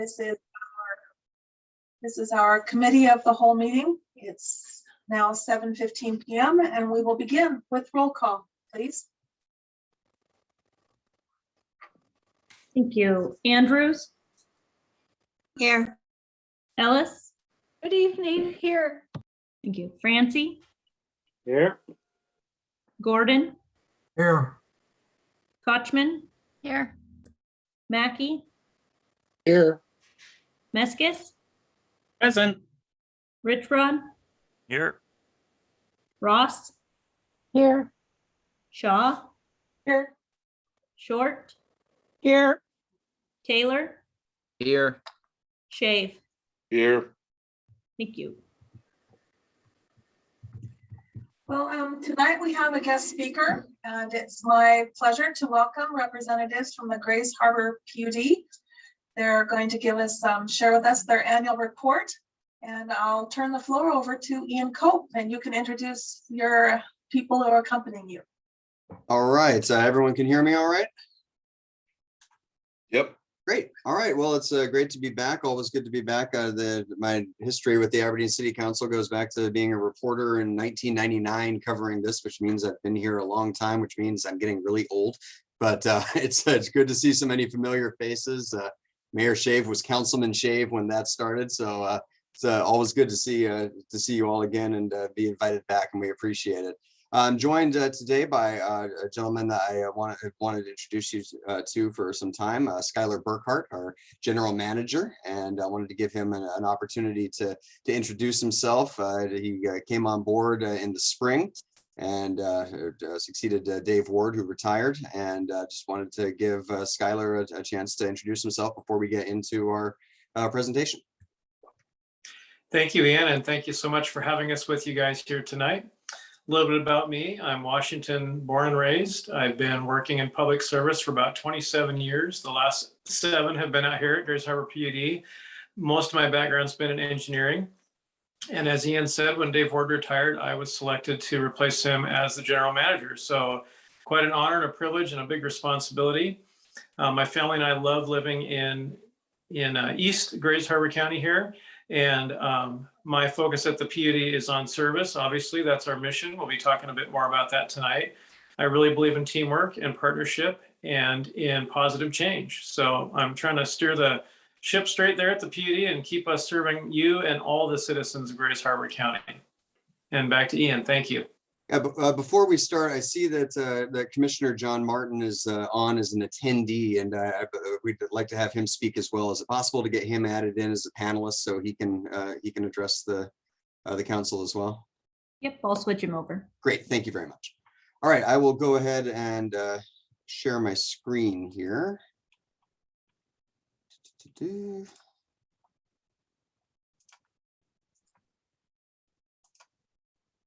This is our committee of the whole meeting. It's now 7:15 p.m. and we will begin with roll call, please. Thank you. Andrews? Here. Ellis? Good evening. Here. Thank you. Francie? Here. Gordon? Here. Kochman? Here. Mackey? Here. Meskis? Present. Richrod? Here. Ross? Here. Shaw? Here. Short? Here. Taylor? Here. Shave? Here. Thank you. Well, tonight we have a guest speaker, and it's my pleasure to welcome representatives from the Grays Harbor PUD. They're going to share with us their annual report, and I'll turn the floor over to Ian Cope, and you can introduce your people who are accompanying you. All right, everyone can hear me all right? Yep. Great. All right. Well, it's great to be back. Always good to be back. My history with the Aberdeen City Council goes back to being a reporter in 1999 covering this, which means I've been here a long time, which means I'm getting really old. But it's good to see so many familiar faces. Mayor Shave was Councilman Shave when that started. So it's always good to see you all again and be invited back, and we appreciate it. I'm joined today by a gentleman that I wanted to introduce you to for some time, Skylar Burkhart, our general manager, and I wanted to give him an opportunity to introduce himself. He came on board in the spring and succeeded Dave Ward, who retired, and just wanted to give Skylar a chance to introduce himself before we get into our presentation. Thank you, Ian, and thank you so much for having us with you guys here tonight. A little bit about me. I'm Washington born and raised. I've been working in public service for about 27 years. The last 7 have been out here at Grays Harbor PUD. Most of my background's been in engineering. And as Ian said, when Dave Ward retired, I was selected to replace him as the general manager. So quite an honor and a privilege and a big responsibility. My family and I love living in East Grays Harbor County here. And my focus at the PUD is on service. Obviously, that's our mission. We'll be talking a bit more about that tonight. I really believe in teamwork and partnership and in positive change. So I'm trying to steer the ship straight there at the PUD and keep us serving you and all the citizens of Grays Harbor County. And back to Ian. Thank you. Before we start, I see that Commissioner John Martin is on as an attendee, and we'd like to have him speak as well. Is it possible to get him added in as a panelist so he can address the council as well? Yep, I'll switch him over. Great, thank you very much. All right, I will go ahead and share my screen here.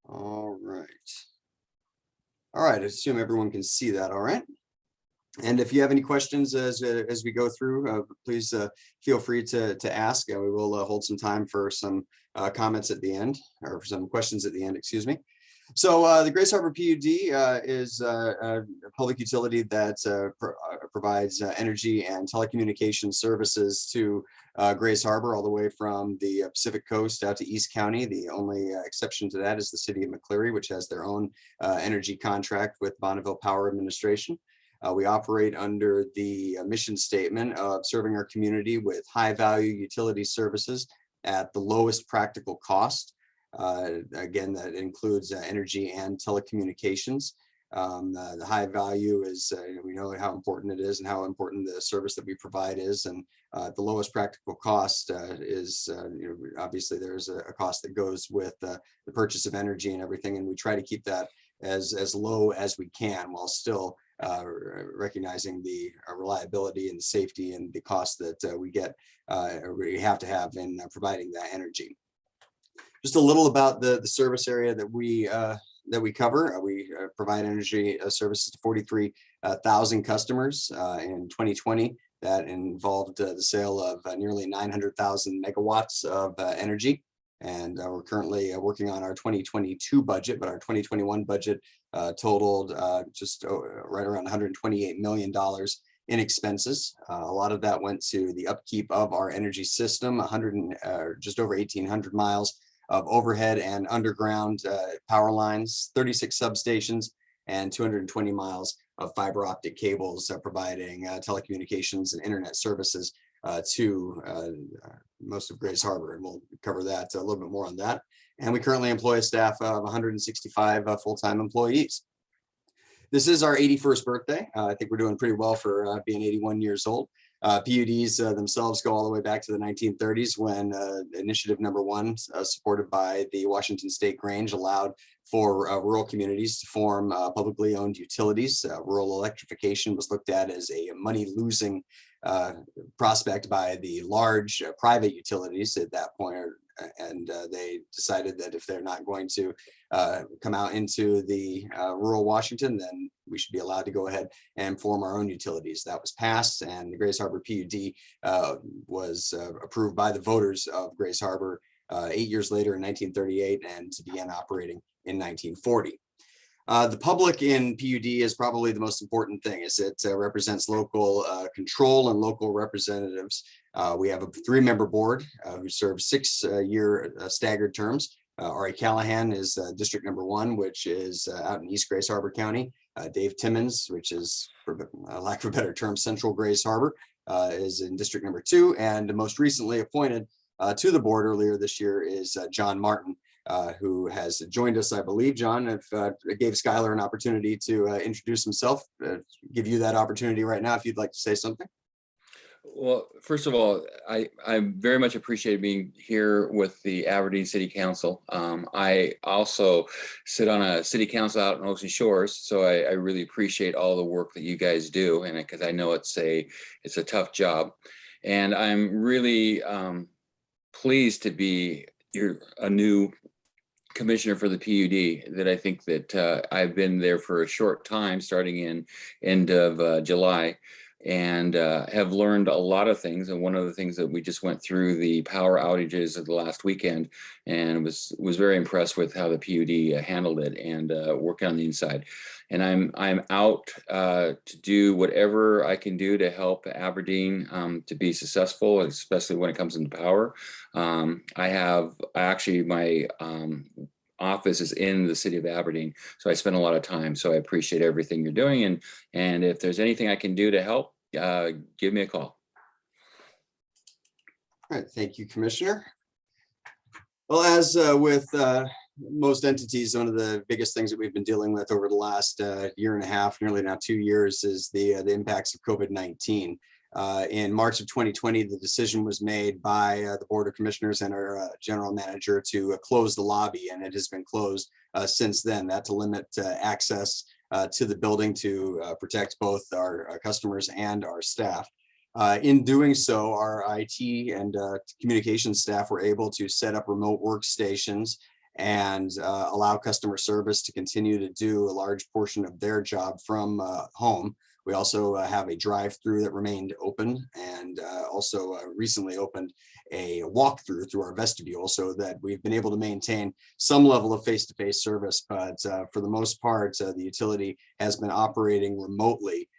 All right. All right, I assume everyone can see that, all right? And if you have any questions as we go through, please feel free to ask. We will hold some time for some comments at the end, or for some questions at the end, excuse me. So the Grays Harbor PUD is a public utility that provides energy and telecommunications services to Grays Harbor all the way from the Pacific Coast out to East County. The only exception to that is the city of McCleary, which has their own energy contract with Bonneville Power Administration. We operate under the mission statement of serving our community with high value utility services at the lowest practical cost. Again, that includes energy and telecommunications. The high value is, we know how important it is and how important the service that we provide is. And the lowest practical cost is, obviously there's a cost that goes with the purchase of energy and everything. And we try to keep that as low as we can while still recognizing the reliability and the safety and the cost that we have to have in providing that energy. Just a little about the service area that we cover. We provide energy services to 43,000 customers in 2020. That involved the sale of nearly 900,000 megawatts of energy. And we're currently working on our 2022 budget, but our 2021 budget totaled just right around $128 million in expenses. A lot of that went to the upkeep of our energy system, just over 1,800 miles of overhead and underground power lines, 36 substations, and 220 miles of fiber optic cables providing telecommunications and internet services to most of Grays Harbor. And we'll cover that a little bit more on that. And we currently employ a staff of 165 full-time employees. This is our 81st birthday. I think we're doing pretty well for being 81 years old. PUDs themselves go all the way back to the 1930s when initiative number 1, supported by the Washington State Grange, allowed for rural communities to form publicly owned utilities. Rural electrification was looked at as a money-losing prospect by the large private utilities at that point, and they decided that if they're not going to come out into the rural Washington, then we should be allowed to go ahead and form our own utilities. That was passed, and the Grays Harbor PUD was approved by the voters of Grays Harbor 8 years later in 1938, and to begin operating in 1940. The public in PUD is probably the most important thing, as it represents local control and local representatives. We have a 3-member board who serves 6-year staggered terms. Ari Callahan is district number 1, which is out in East Grays Harbor County. Dave Timmons, which is, for lack of a better term, Central Grays Harbor, is in district number 2. And most recently appointed to the board earlier this year is John Martin, who has joined us, I believe. John, if gave Skylar an opportunity to introduce himself, give you that opportunity right now if you'd like to say something. Well, first of all, I very much appreciate being here with the Aberdeen City Council. I also sit on a city council out in Ocean Shores, so I really appreciate all the work that you guys do, and because I know it's a tough job, and I'm really pleased to be a new commissioner for the PUD. That I think that I've been there for a short time, starting in end of July, and have learned a lot of things. And one of the things that we just went through the power outages of the last weekend, and was very impressed with how the PUD handled it and working on the inside. And I'm out to do whatever I can do to help Aberdeen to be successful, especially when it comes into power. My office is in the city of Aberdeen, so I spend a lot of time. So I appreciate everything you're doing, and if there's anything I can do to help, give me a call. All right, thank you, Commissioner. Well, as with most entities, one of the biggest things that we've been dealing with over the last year and a half, nearly now 2 years, is the impacts of COVID-19. In March of 2020, the decision was made by the Board of Commissioners and our general manager to close the lobby, and it has been closed since then. That to limit access to the building to protect both our customers and our staff. In doing so, our IT and communications staff were able to set up remote workstations and allow customer service to continue to do a large portion of their job from home. We also have a drive-through that remained open, and also recently opened a walkthrough through our vestibule, so that we've been able to maintain some level of face-to-face service. But for the most part, the utility has been operating remotely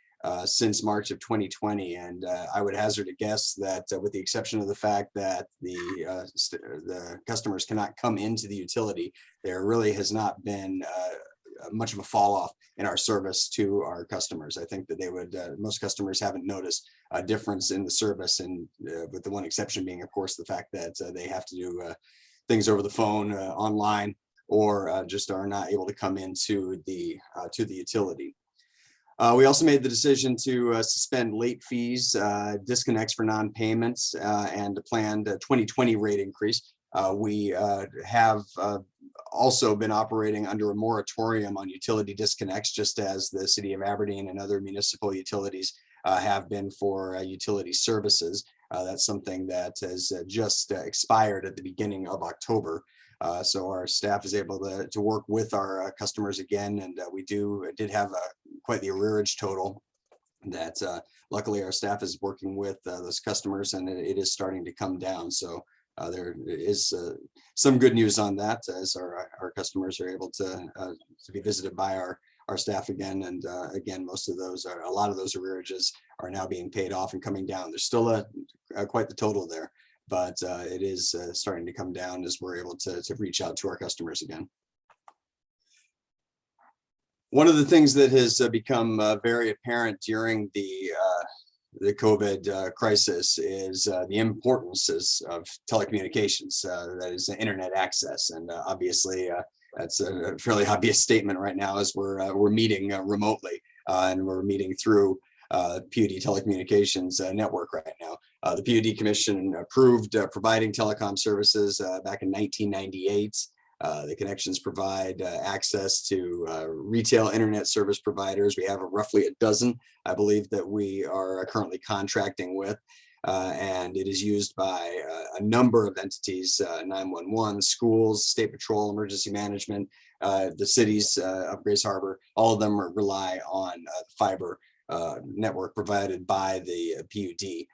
since March of 2020. And I would hazard a guess that with the exception of the fact that the customers cannot come into the utility, there really has not been much of a fall off in our service to our customers. I think that they would, most customers haven't noticed a difference in the service, and with the one exception being, of course, the fact that they have to do things over the phone, online, or just are not able to come into the utility. We also made the decision to suspend late fees, disconnects for non-payments, and a planned 2020 rate increase. We have also been operating under a moratorium on utility disconnects, just as the city of Aberdeen and other municipal utilities have been for utility services. That's something that has just expired at the beginning of October. So our staff is able to work with our customers again, and we did have quite the arrearage total that luckily our staff is working with those customers, and it is starting to come down. So there is some good news on that, as our customers are able to be visited by our our staff again. And again, a lot of those arrearages are now being paid off and coming down. There's still quite the total there, but it is starting to come down as we're able to reach out to our customers again. One of the things that has become very apparent during the COVID crisis is the importance of telecommunications, that is internet access. And obviously that's a fairly obvious statement right now as we're meeting remotely and we're meeting through PUD telecommunications network right now. The PUD Commission approved providing telecom services back in 1998. The connections provide access to retail internet service providers. We have roughly a dozen, I believe, that we are currently contracting with. And it is used by a number of entities, 911, schools, state patrol, emergency management, the cities of Grace Harbor. All of them rely on fiber network provided by the PUD.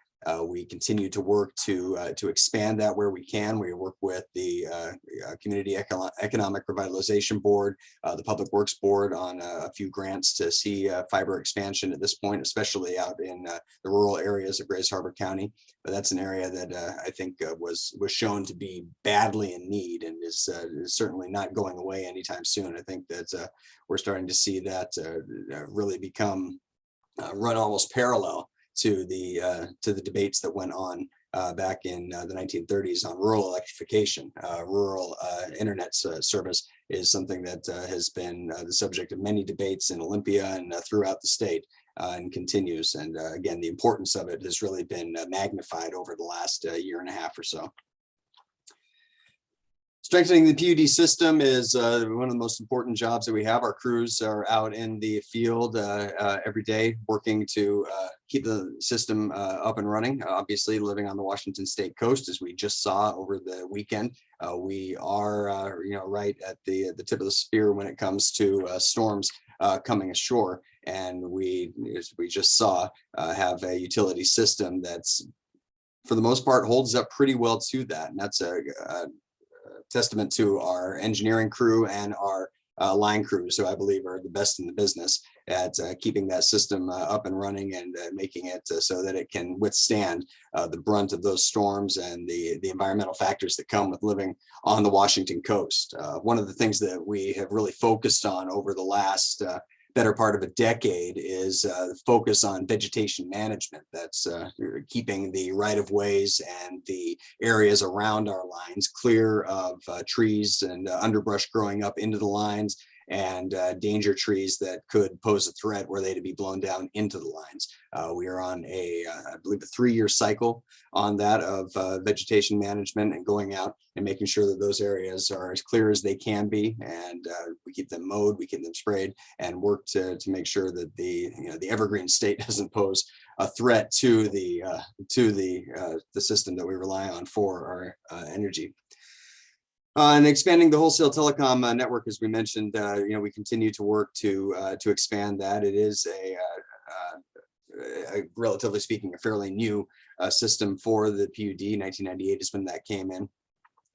We continue to work to expand that where we can. We work with the Community Economic Revitalization Board, the Public Works Board on a few grants to see fiber expansion at this point, especially out in the rural areas of Grace Harbor County. But that's an area that I think was shown to be badly in need and is certainly not going away anytime soon. I think that we're starting to see that really become run almost parallel to the debates that went on back in the 1930s on rural electrification. Rural internet service is something that has been the subject of many debates in Olympia and throughout the state and continues. And again, the importance of it has really been magnified over the last year and a half or so. Strengthening the PUD system is one of the most important jobs that we have. Our crews are out in the field every day working to keep the system up and running. Obviously, living on the Washington State coast, as we just saw over the weekend, we are right at the tip of the spear when it comes to storms coming ashore. And we, as we just saw, have a utility system that's, for the most part, holds up pretty well to that. And that's a testament to our engineering crew and our line crews, who I believe are the best in the business at keeping that system up and running and making it so that it can withstand the brunt of those storms and the environmental factors that come with living on the Washington coast. One of the things that we have really focused on over the last better part of a decade is focus on vegetation management. That's keeping the right-of-ways and the areas around our lines clear of trees and underbrush growing up into the lines and danger trees that could pose a threat were they to be blown down into the lines. We are on I believe, a 3-year cycle on that of vegetation management and going out and making sure that those areas are as clear as they can be. And we keep them mowed, we keep them sprayed, and work to make sure that the evergreen state doesn't pose a threat to the system that we rely on for our energy. And expanding the wholesale telecom network, as we mentioned, we continue to work to expand that. It is relatively speaking, a fairly new system for the PUD. 1998 is when that came in.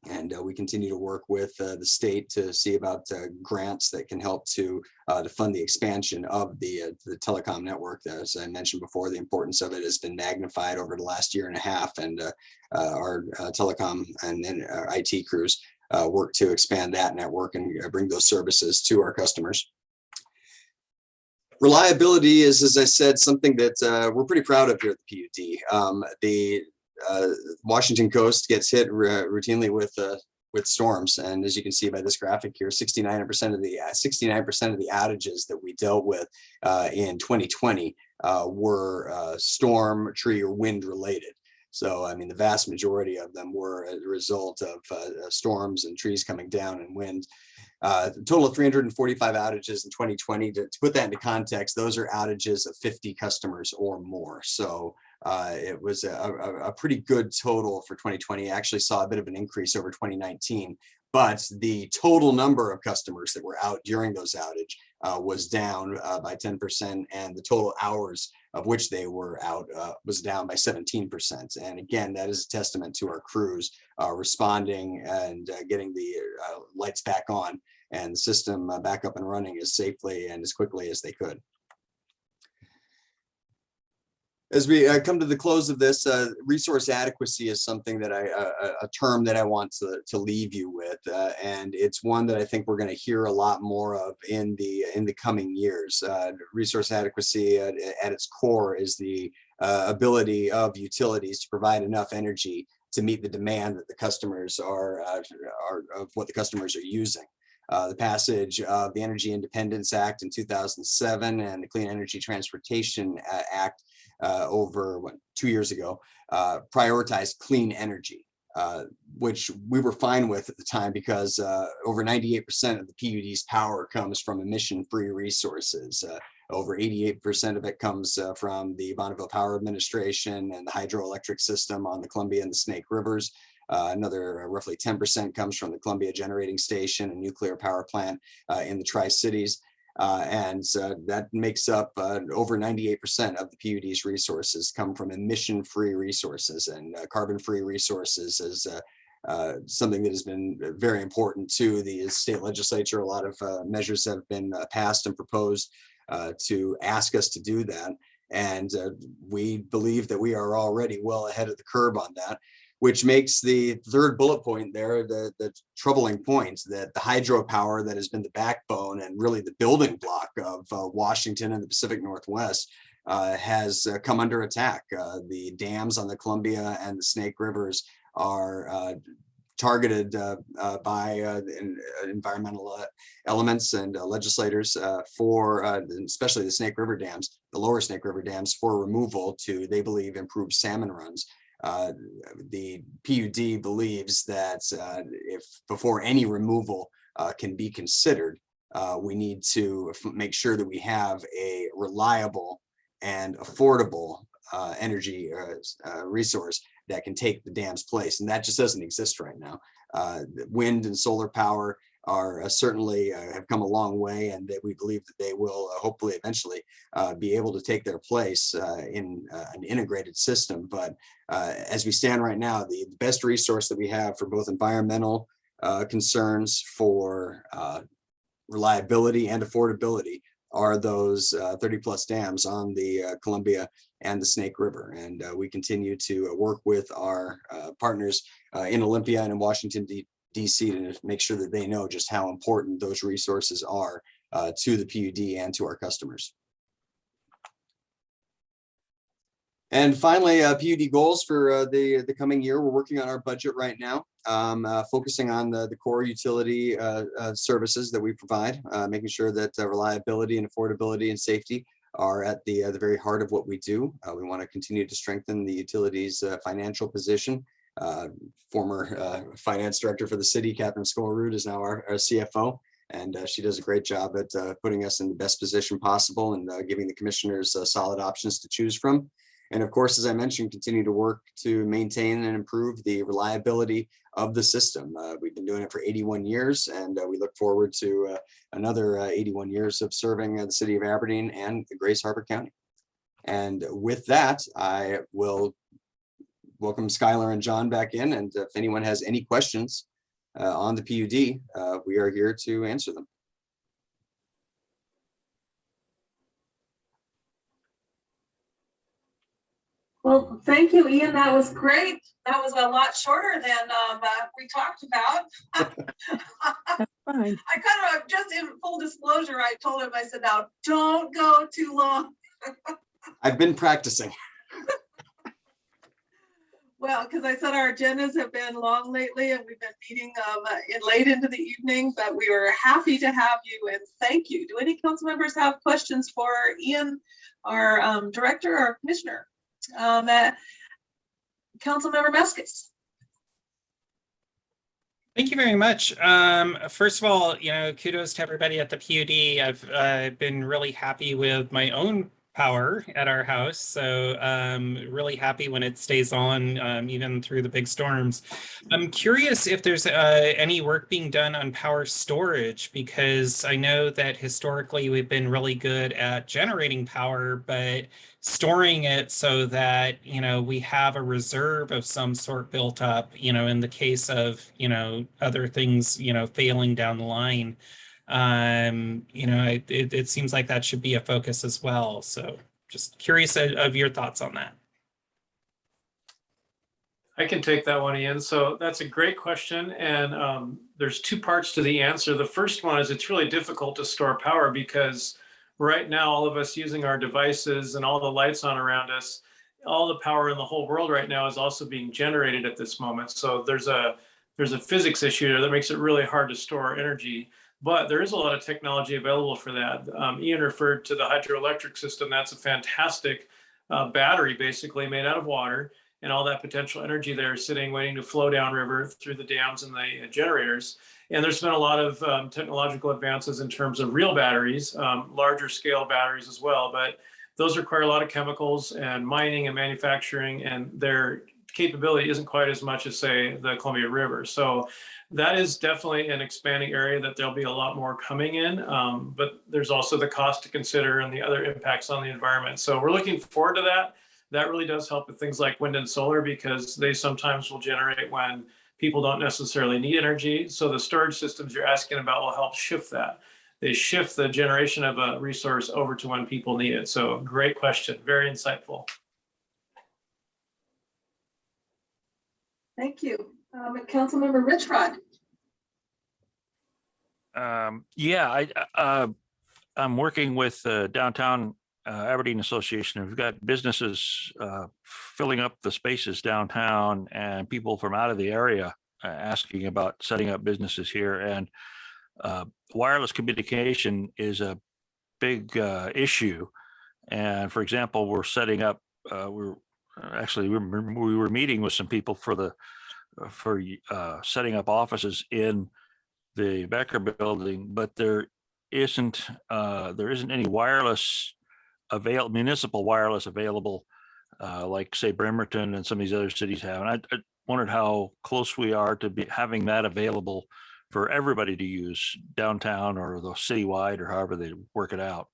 And we continue to work with the state to see about grants that can help to fund the expansion of the telecom network. As I mentioned before, the importance of it has been magnified over the last year and a half, and our telecom and our IT crews work to expand that network and bring those services to our customers. Reliability is, as I said, something that we're pretty proud of here at the PUD. The Washington coast gets hit routinely with storms, and as you can see by this graphic here, 69% of the outages that we dealt with in 2020 were storm, tree, or wind related. So, I mean, the vast majority of them were as a result of storms and trees coming down and wind. A total of 345 outages in 2020. To put that into context, those are outages of 50 customers or more. So it was a pretty good total for 2020. I actually saw a bit of an increase over 2019, but the total number of customers that were out during those outages was down by 10%, and the total hours of which they were out was down by 17%. And again, that is a testament to our crews responding and getting the lights back on and the system back up and running as safely and as quickly as they could. As we come to the close of this, resource adequacy is something that a term that I want to leave you with, and it's one that I think we're going to hear a lot more of in the coming years. Resource adequacy at its core is the ability of utilities to provide enough energy to meet the demand that the customers are of what the customers are using. The passage of the Energy Independence Act in 2007 and the Clean Energy Transportation Act over 2 years ago prioritized clean energy, which we were fine with at the time because over 98% of the PUD's power comes from emission-free resources. Over 88% of it comes from the Bonneville Power Administration and the hydroelectric system on the Columbia and the Snake Rivers. Another roughly 10% comes from the Columbia Generating Station and nuclear power plant in the Tri-Cities. And that makes up over 98% of the PUD's resources come from emission-free resources, and carbon-free resources is something that has been very important to the state legislature. A lot of measures have been passed and proposed to ask us to do that. And we believe that we are already well ahead of the curve on that, which makes the third bullet point there the troubling point that the hydropower that has been the backbone and really the building block of Washington and the Pacific Northwest has come under attack. The dams on the Columbia and the Snake Rivers are targeted by environmental elements and legislators for especially the Snake River dams, the lower Snake River dams, for removal to, they believe, improve salmon runs. The PUD believes that if before any removal can be considered, we need to make sure that we have a reliable and affordable energy resource that can take the dam's place, and that just doesn't exist right now. Wind and solar power are certainly have come a long way, and that we believe that they will hopefully eventually be able to take their place in an integrated system. But as we stand right now, the best resource that we have for both environmental concerns, for reliability and affordability, are those 30 plus dams on the Columbia and the Snake River. And we continue to work with our partners in Olympia and in Washington, DC to make sure that they know just how important those resources are to the PUD and to our customers. And finally, PUD goals for the coming year. We're working on our budget right now, focusing on the core utility services that we provide, making sure that reliability and affordability and safety are at the very heart of what we do. We want to continue to strengthen the utility's financial position. Former finance director for the city, Catherine Skolrud, is now our CFO, and she does a great job at putting us in the best position possible and giving the commissioners solid options to choose from. And of course, as I mentioned, continue to work to maintain and improve the reliability of the system. We've been doing it for 81 years, and we look forward to another 81 years of serving the city of Aberdeen and Grays Harbor County. And with that, I will welcome Skylar and John back in. And if anyone has any questions on the PUD, we are here to answer them. Well, thank you, Ian. That was great. That was a lot shorter than we talked about. Fine. I kind of, just in full disclosure, I told him, I said, now don't go too long. I've been practicing. Well, because I said our agendas have been long lately and we've been meeting late into the evening, but we were happy to have you and thank you. Do any council members have questions for Ian, our director or commissioner? Councilmember Meskis. Thank you very much. First of all, kudos to everybody at the PUD. I've been really happy with my own power at our house, so really happy when it stays on even through the big storms. I'm curious if there's any work being done on power storage, because I know that historically we've been really good at generating power, but storing it so that, you know, we have a reserve of some sort built up, you know, in the case of, you know, other things, you know, failing down the line. You know, it seems like that should be a focus as well. So just curious of your thoughts on that. I can take that one, Ian. So that's a great question. And there's two parts to the answer. The first one is it's really difficult to store power because right now, all of us using our devices and all the lights on around us, all the power in the whole world right now is also being generated at this moment. So there's a physics issue there that makes it really hard to store energy. But there is a lot of technology available for that. Ian referred to the hydroelectric system. That's a fantastic battery, basically made out of water, and all that potential energy there is sitting, waiting to flow downriver through the dams and the generators. And there's been a lot of technological advances in terms of real batteries, larger scale batteries as well. But those require a lot of chemicals and mining and manufacturing, and their capability isn't quite as much as, say, the Columbia River. So that is definitely an expanding area that there'll be a lot more coming in, but there's also the cost to consider and the other impacts on the environment. So we're looking forward to that. That really does help with things like wind and solar because they sometimes will generate when people don't necessarily need energy. So the storage systems you're asking about will help shift that. They shift the generation of a resource over to when people need it. So great question, very insightful. Thank you. Councilmember Richrod. I'm working with Downtown Aberdeen Association. We've got businesses filling up the spaces downtown and people from out of the area asking about setting up businesses here. And wireless communication is a big issue. And for example, we're setting up, we were meeting with some people for setting up offices in the Becker building, but there isn't any wireless municipal wireless available, like say Bremerton and some of these other cities have. And I wondered how close we are to having that available for everybody to use downtown or the citywide or however they work it out.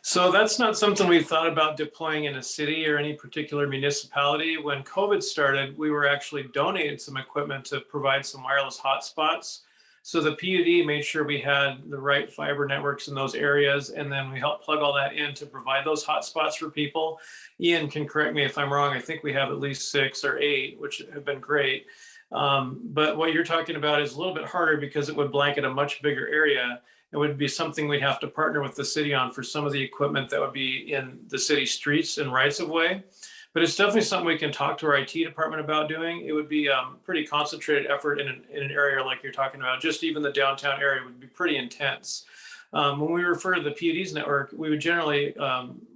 So that's not something we've thought about deploying in a city or any particular municipality. When COVID started, we were actually donating some equipment to provide some wireless hotspots. So the PUD made sure we had the right fiber networks in those areas, and then we helped plug all that in to provide those hotspots for people. Ian can correct me if I'm wrong. I think we have at least 6 or 8, which have been great. But what you're talking about is a little bit harder because it would blanket a much bigger area. It would be something we'd have to partner with the city on for some of the equipment that would be in the city streets and rights of way. But it's definitely something we can talk to our IT department about doing. It would be a pretty concentrated effort in an area like you're talking about. Just even the downtown area would be pretty intense. When we refer to the PUD's network, we would generally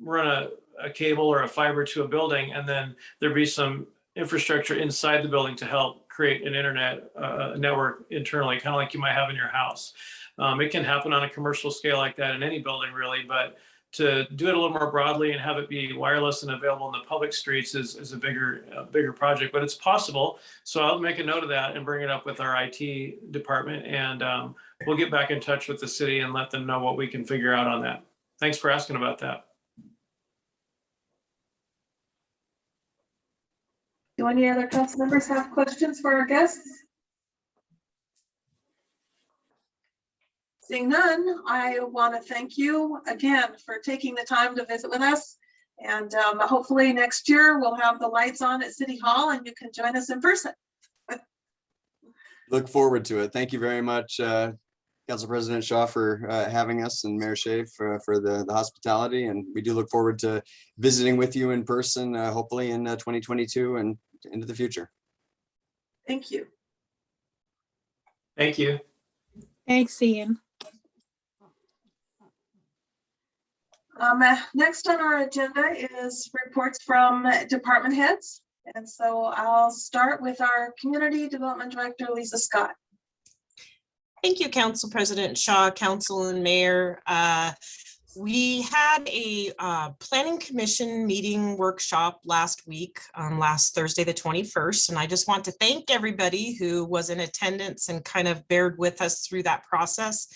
run a cable or a fiber to a building, and then there'd be some infrastructure inside the building to help create an internet network internally, kind of like you might have in your house. It can happen on a commercial scale like that in any building really, but to do it a little more broadly and have it be wireless and available in the public streets is a bigger project, but it's possible. So I'll make a note of that and bring it up with our IT department, and we'll get back in touch with the city and let them know what we can figure out on that. Thanks for asking about that. Do any other council members have questions for our guests? Seeing none, I want to thank you again for taking the time to visit with us. And hopefully next year we'll have the lights on at City Hall and you can join us in person. Look forward to it. Thank you very much, Council President Shaw, for having us, and Mayor Shea for the hospitality. And we do look forward to visiting with you in person, hopefully in 2022 and into the future. Thank you. Thank you. Thanks, Ian. Next on our agenda is reports from department heads. And so I'll start with our Community Development Director, Lisa Scott. Thank you, Council President Shaw, Council and Mayor. We had a planning commission meeting workshop last week, last Thursday, the 21st. And I just want to thank everybody who was in attendance and kind of bared with us through that process.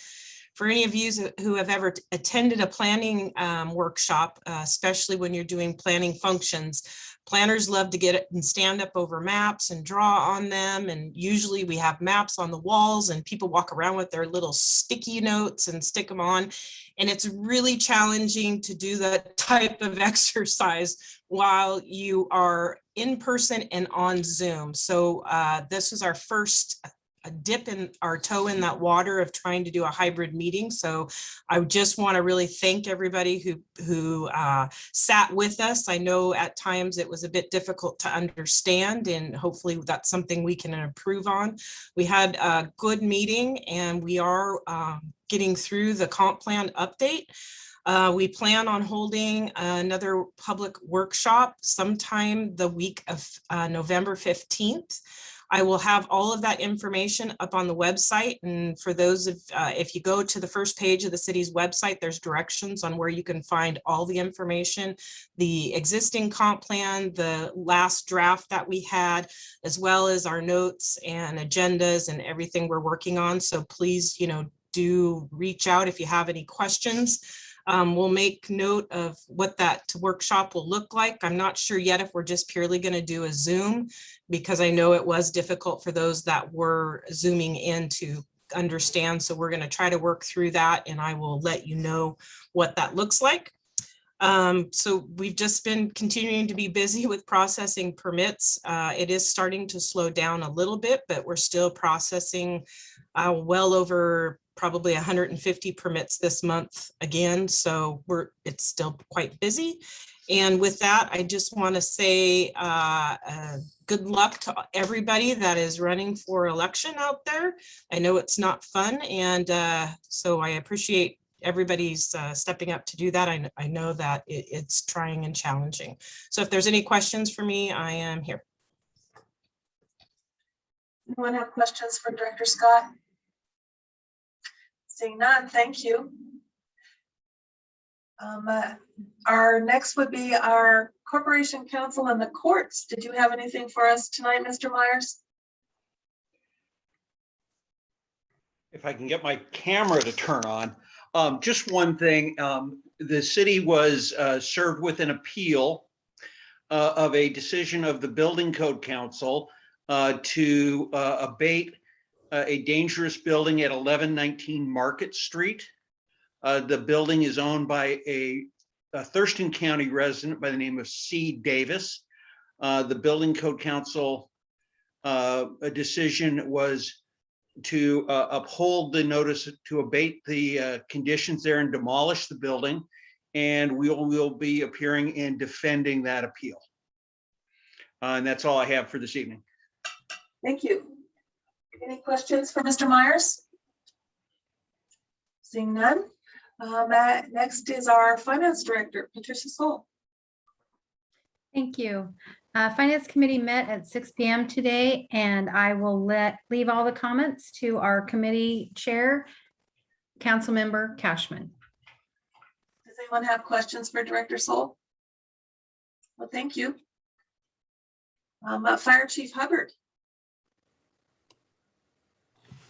For any of you who have ever attended a planning workshop, especially when you're doing planning functions, planners love to get it and stand up over maps and draw on them. And usually we have maps on the walls and people walk around with their little sticky notes and stick them on. And it's really challenging to do that type of exercise while you are in person and on Zoom. So this was our first dip in our toe in that water of trying to do a hybrid meeting. So I just want to really thank everybody who sat with us. I know at times it was a bit difficult to understand, and hopefully that's something we can improve on. We had a good meeting, and we are getting through the comp plan update. We plan on holding another public workshop sometime the week of November 15th. I will have all of that information up on the website. And for those of, if you go to the first page of the city's website, there's directions on where you can find all the information, the existing comp plan, the last draft that we had, as well as our notes and agendas and everything we're working on. So please, do reach out if you have any questions. We'll make note of what that workshop will look like. I'm not sure yet if we're just purely going to do a Zoom, because I know it was difficult for those that were Zooming in to understand. So we're going to try to work through that, and I will let you know what that looks like. So we've just been continuing to be busy with processing permits. It is starting to slow down a little bit, but we're still processing well over probably 150 permits this month again. So it's still quite busy. And with that, I just want to say good luck to everybody that is running for election out there. I know it's not fun. And so I appreciate everybody's stepping up to do that. I know that it's trying and challenging. So if there's any questions for me, I am here. Anyone have questions for Director Scott? Seeing none, thank you. Our next would be our Corporation Counsel and the courts. Did you have anything for us tonight, Mr. Myers? If I can get my camera to turn on. Just one thing, the city was served with an appeal of a decision of the Building Code Council to abate a dangerous building at 1119 Market Street. The building is owned by a Thurston County resident by the name of C. Davis. The Building Code Council a decision was to uphold the notice to abate the conditions there and demolish the building. And we will be appearing and defending that appeal. And that's all I have for this evening. Thank you. Any questions for Mr. Myers? Seeing none. Next is our Finance Director, Patricia Soul. Thank you. Finance Committee met at 6 p.m. today, and I will leave all the comments to our committee chair, Councilmember Cashman. Does anyone have questions for Director Soul? Well, thank you. Fire Chief Hubbard.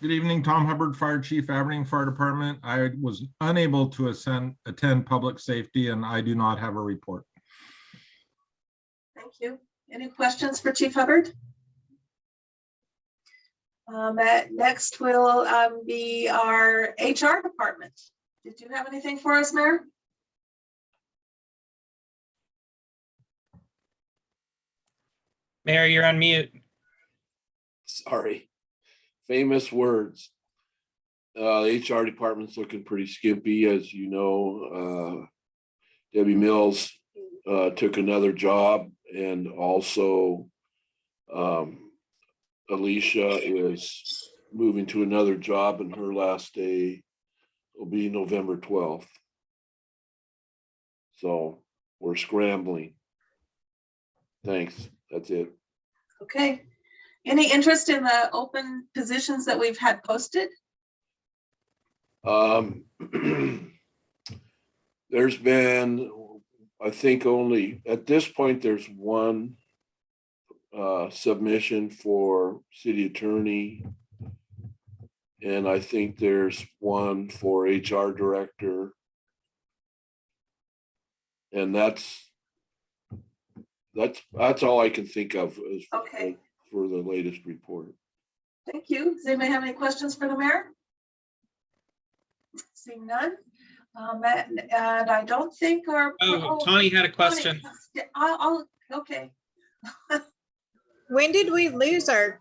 Good evening, Tom Hubbard, Fire Chief, Aberdeen Fire Department. I was unable to attend public safety, and I do not have a report. Thank you. Any questions for Chief Hubbard? Next will be our HR department. Did you have anything for us, Mayor? Mayor, you're on mute. Sorry. Famous words. The HR department's looking pretty skimpy, as you know. Debbie Mills took another job, and also Alicia is moving to another job, and her last day will be November 12th. So we're scrambling. Thanks. That's it. Okay. Any interest in the open positions that we've had posted? There's been, I think only, at this point, there's one submission for city attorney. And I think there's one for HR director. And that's all I can think of as Okay, for the latest report. thank you. Does anybody have any questions for the mayor? Seeing none. And I don't think our. Oh, Tawny had a question. Okay. When did we lose our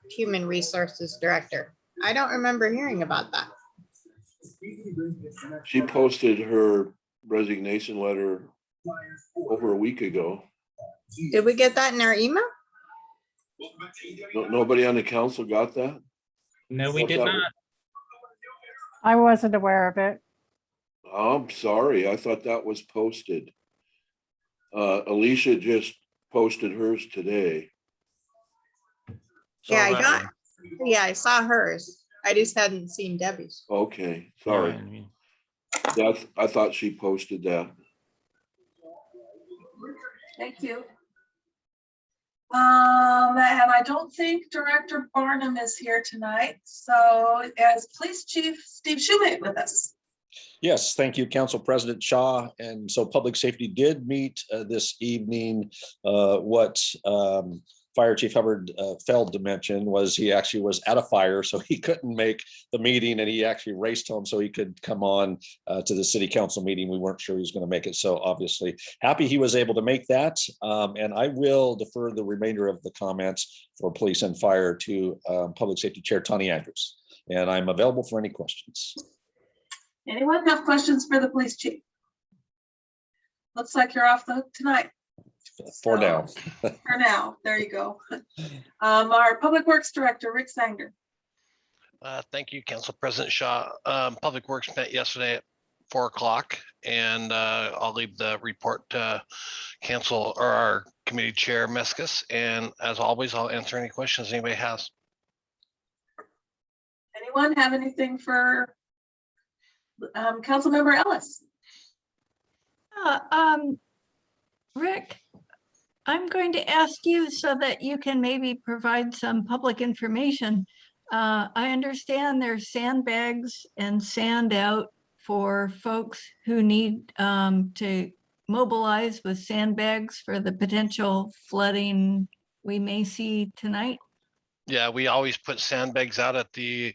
human resources director? I don't remember hearing about that. She posted her resignation letter over a week ago. Did we get that in our email? Nobody on the council got that? No, we did not. I wasn't aware of it. I'm sorry, I thought that was posted. Alicia just posted hers today. Yeah, I saw hers. I just hadn't seen Debbie's. Okay, sorry. I thought she posted that. Thank you. And I don't think Director Barnum is here tonight. So as Police Chief Steve Shoemate with us. Yes, thank you, Council President Shaw. And so Public Safety did meet this evening. What Fire Chief Hubbard failed to mention was he actually was at a fire, so he couldn't make the meeting, and he actually raced home so he could come on to the City Council meeting. We weren't sure he was going to make it, so obviously happy he was able to make that. And I will defer the remainder of the comments for Police and Fire to Public Safety Chair Tawny Andrews, and I'm available for any questions. Anyone have questions for the Police Chief? Looks like you're off the hook tonight. For now. For now, there you go. Our Public Works Director, Rick Sanger. Thank you, Council President Shaw. Public Works met yesterday at 4 o'clock, and I'll leave the report to Council or our Committee Chair Meskis. And as always, I'll answer any questions anybody has. Anyone have anything for Councilmember Ellis? Rick, I'm going to ask you so that you can maybe provide some public information. I understand there's sandbags and sand out for folks who need to mobilize with sandbags for the potential flooding we may see tonight. Yeah, we always put sandbags out at the,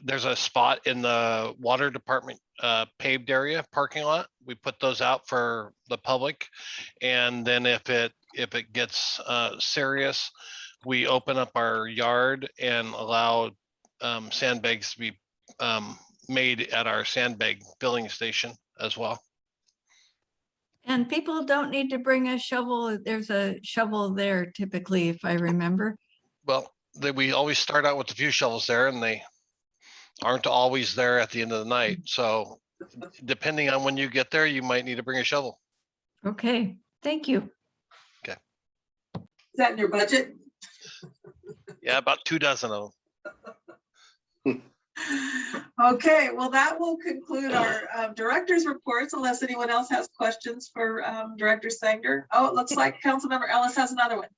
there's a spot in the water department paved area parking lot. We put those out for the public. And then if it gets serious, we open up our yard and allow sandbags to be made at our sandbag filling station as well. And people don't need to bring a shovel. There's a shovel there typically, if I remember. Well, we always start out with a few shovels there, and they aren't always there at the end of the night. So depending on when you get there, you might need to bring a shovel. Okay, thank you. Okay. Is that in your budget? Yeah, about 2 dozen of them. Okay, well, that will conclude our director's reports unless anyone else has questions for Director Sanger. Oh, it looks like Councilmember Ellis has another one.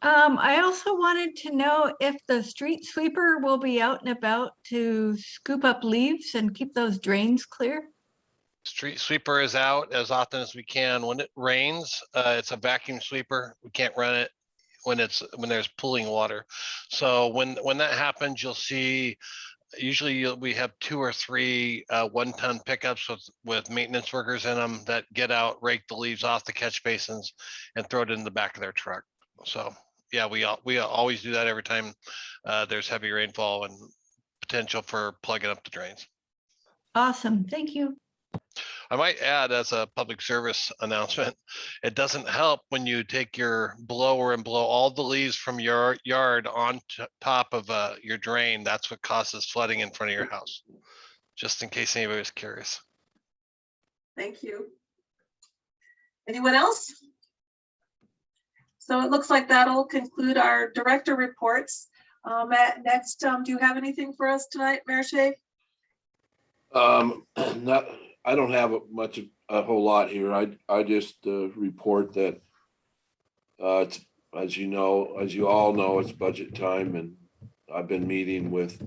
I also wanted to know if the street sweeper will be out and about to scoop up leaves and keep those drains clear. Street sweeper is out as often as we can. When it rains, it's a vacuum sweeper. We can't run it when there's pooling water. So when that happens, you'll see, usually we have 2 or 3 one-ton pickups with maintenance workers in them that get out, rake the leaves off the catch basins and throw it in the back of their truck. So yeah, we always do that every time there's heavy rainfall and potential for plugging up the drains. Awesome, thank you. I might add as a public service announcement, it doesn't help when you take your blower and blow all the leaves from your yard on top of your drain. That's what causes flooding in front of your house, just in case anybody was curious. Thank you. Anyone else? So it looks like that'll conclude our director reports. Next, do you have anything for us tonight, Mayor Shea? I don't have a whole lot here. I just report that it's, as you all know, it's budget time, and I've been meeting with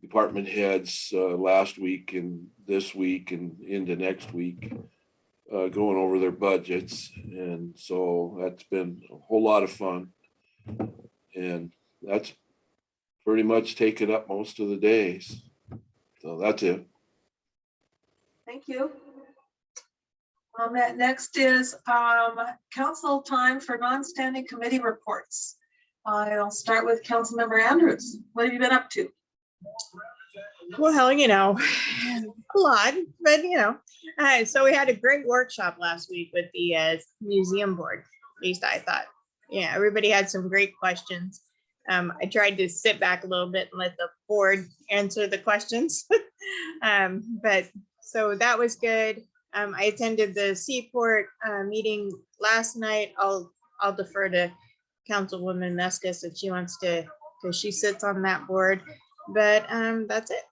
department heads last week and this week and into next week, going over their budgets. And so that's been a whole lot of fun. And that's pretty much taken up most of the days. So that's it. Thank you. Next is council time for non-standing committee reports. I'll start with Councilmember Andrews. What have you been up to? Well, a lot, but so we had a great workshop last week with the museum board. At least I thought, yeah, everybody had some great questions. I tried to sit back a little bit and let the board answer the questions. But so that was good. I attended the Seaport meeting last night. I'll defer to Councilwoman Meskis if she wants to, because she sits on that board. But that's it.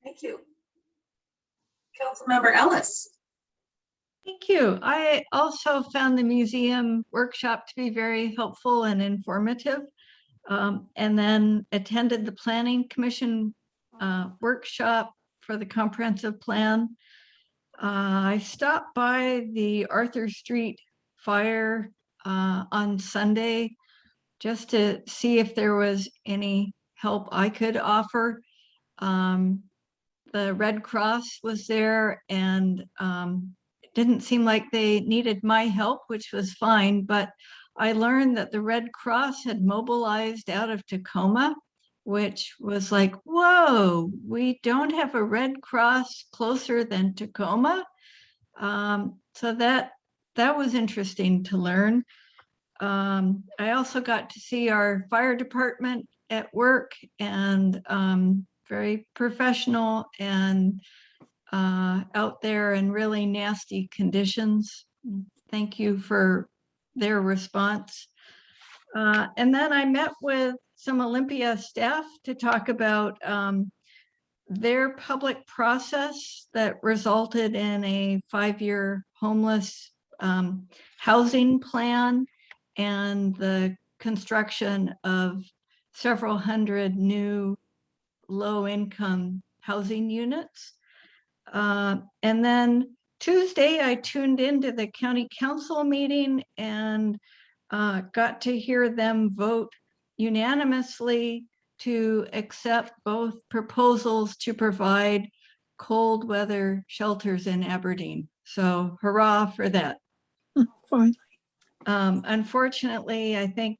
Thank you. Councilmember Ellis. Thank you. I also found the museum workshop to be very helpful and informative. And then attended the Planning Commission workshop for the comprehensive plan. I stopped by the Arthur Street fire on Sunday just to see if there was any help I could offer. The Red Cross was there, and it didn't seem like they needed my help, which was fine, but I learned that the Red Cross had mobilized out of Tacoma, which was like, whoa, we don't have a Red Cross closer than Tacoma. So that was interesting to learn. I also got to see our fire department at work, and very professional and out there in really nasty conditions. Thank you for their response. And then I met with some Olympia staff to talk about their public process that resulted in a 5-year homeless housing plan and the construction of several hundred new low-income housing units. And then Tuesday, I tuned into the county council meeting and got to hear them vote unanimously to accept both proposals to provide cold weather shelters in Aberdeen. So hurrah for that. Fine. Unfortunately, I think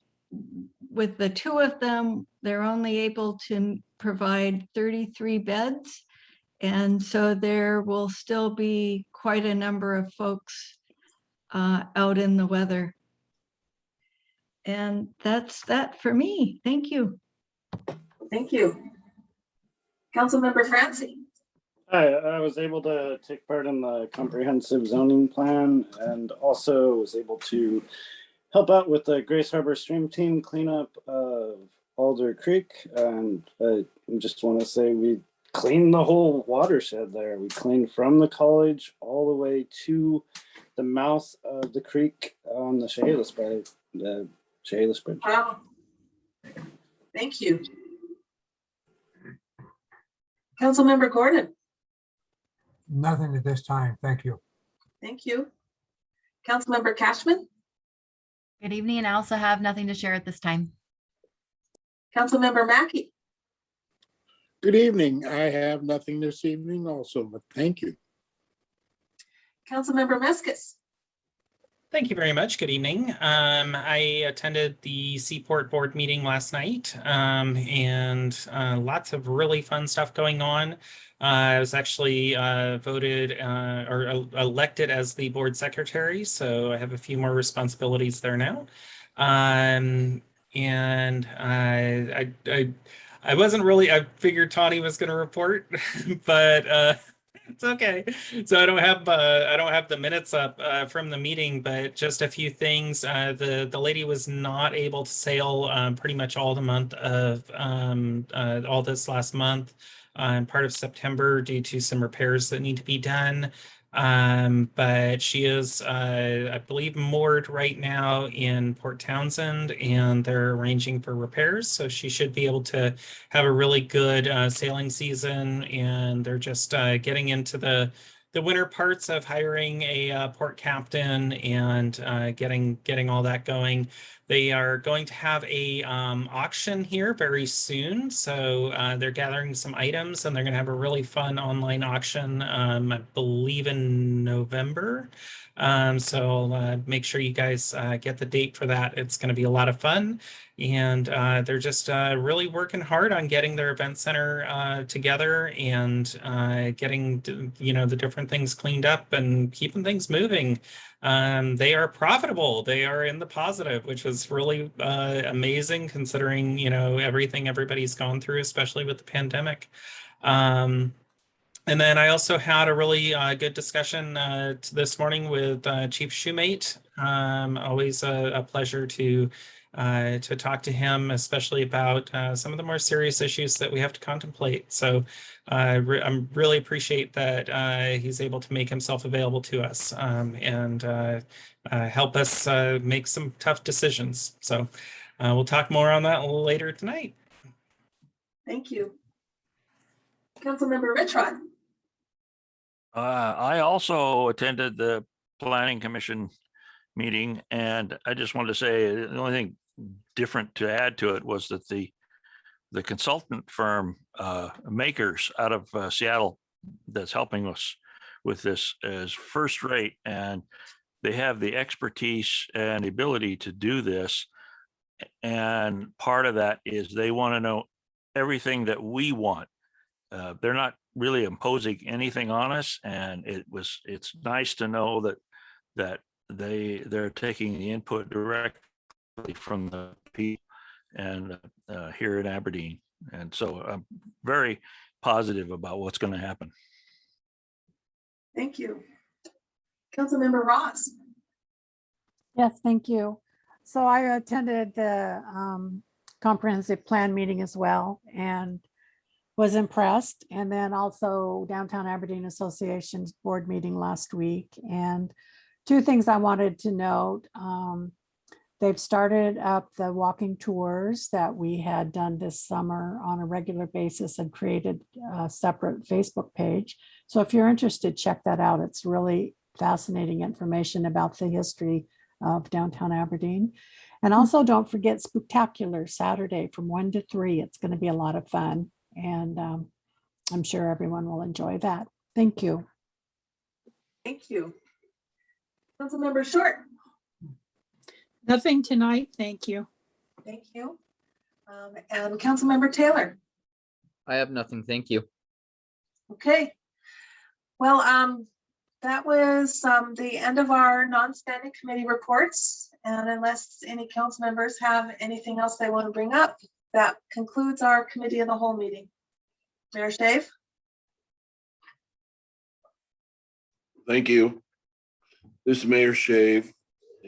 with the two of them, they're only able to provide 33 beds. And so there will still be quite a number of folks out in the weather. And that's that for me. Thank you. Thank you. Councilmember Francie. Hi, I was able to take part in the comprehensive zoning plan and also was able to help out with the Grace Harbor Stream Team cleanup of Alder Creek. And I just want to say we cleaned the whole watershed there. We cleaned from the college all the way to the mouth of the creek on the Chehalis Bridge. Wow. Thank you. Councilmember Gordon. Nothing at this time. Thank you. Thank you. Councilmember Cashman. Good evening. I also have nothing to share at this time. Councilmember Mackey. Good evening. I have nothing this evening also, but thank you. Councilmember Meskis. Thank you very much. Good evening. I attended the Seaport board meeting last night, and lots of really fun stuff going on. I was actually voted or elected as the board secretary, so I have a few more responsibilities there now. And I wasn't really, I figured Tawny was going to report, but It's okay. So I don't have the minutes up from the meeting, but just a few things. The lady was not able to sail pretty much all the month of all this last month and part of September due to some repairs that need to be done. But she is, I believe, moored right now in Port Townsend, and they're arranging for repairs. So she should be able to have a really good sailing season. And they're just getting into the winter parts of hiring a port captain and getting all that going. They are going to have a auction here very soon. So they're gathering some items, and they're going to have a really fun online auction, I believe in November. So make sure you guys get the date for that. It's going to be a lot of fun. And they're just really working hard on getting their event center together and getting the different things cleaned up and keeping things moving. They are profitable. They are in the positive, which is really amazing considering everything everybody's gone through, especially with the pandemic. And then I also had a really good discussion this morning with Chief Shoemate. Always a pleasure to talk to him, especially about some of the more serious issues that we have to contemplate. So I really appreciate that he's able to make himself available to us and help us make some tough decisions. So we'll talk more on that later tonight. Thank you. Councilmember Richrod. I also attended the Planning Commission meeting, and I just wanted to say the only thing different to add to it was that the consultant firm Makers out of Seattle that's helping us with this is first rate, and they have the expertise and the ability to do this. And part of that is they want to know everything that we want. They're not really imposing anything on us, and it's nice to know that they're taking the input directly from the people and here in Aberdeen. And so I'm very positive about what's going to happen. Thank you. Councilmember Ross. Yes, thank you. So I attended the comprehensive plan meeting as well and was impressed. And then also Downtown Aberdeen Association's board meeting last week. And two things I wanted to note. They've started up the walking tours that we had done this summer on a regular basis and created a separate Facebook page. So if you're interested, check that out. It's really fascinating information about the history of downtown Aberdeen. And also don't forget Spooktacular Saturday from 1 to 3. It's going to be a lot of fun. And I'm sure everyone will enjoy that. Thank you. Thank you. Councilmember Short. Nothing tonight, thank you. Thank you. And Councilmember Taylor. I have nothing, thank you. Okay. Well, that was the end of our non-standing committee reports. And unless any council members have anything else they want to bring up, that concludes our committee of the whole meeting. Mayor Shave. Thank you. This is Mayor Shave.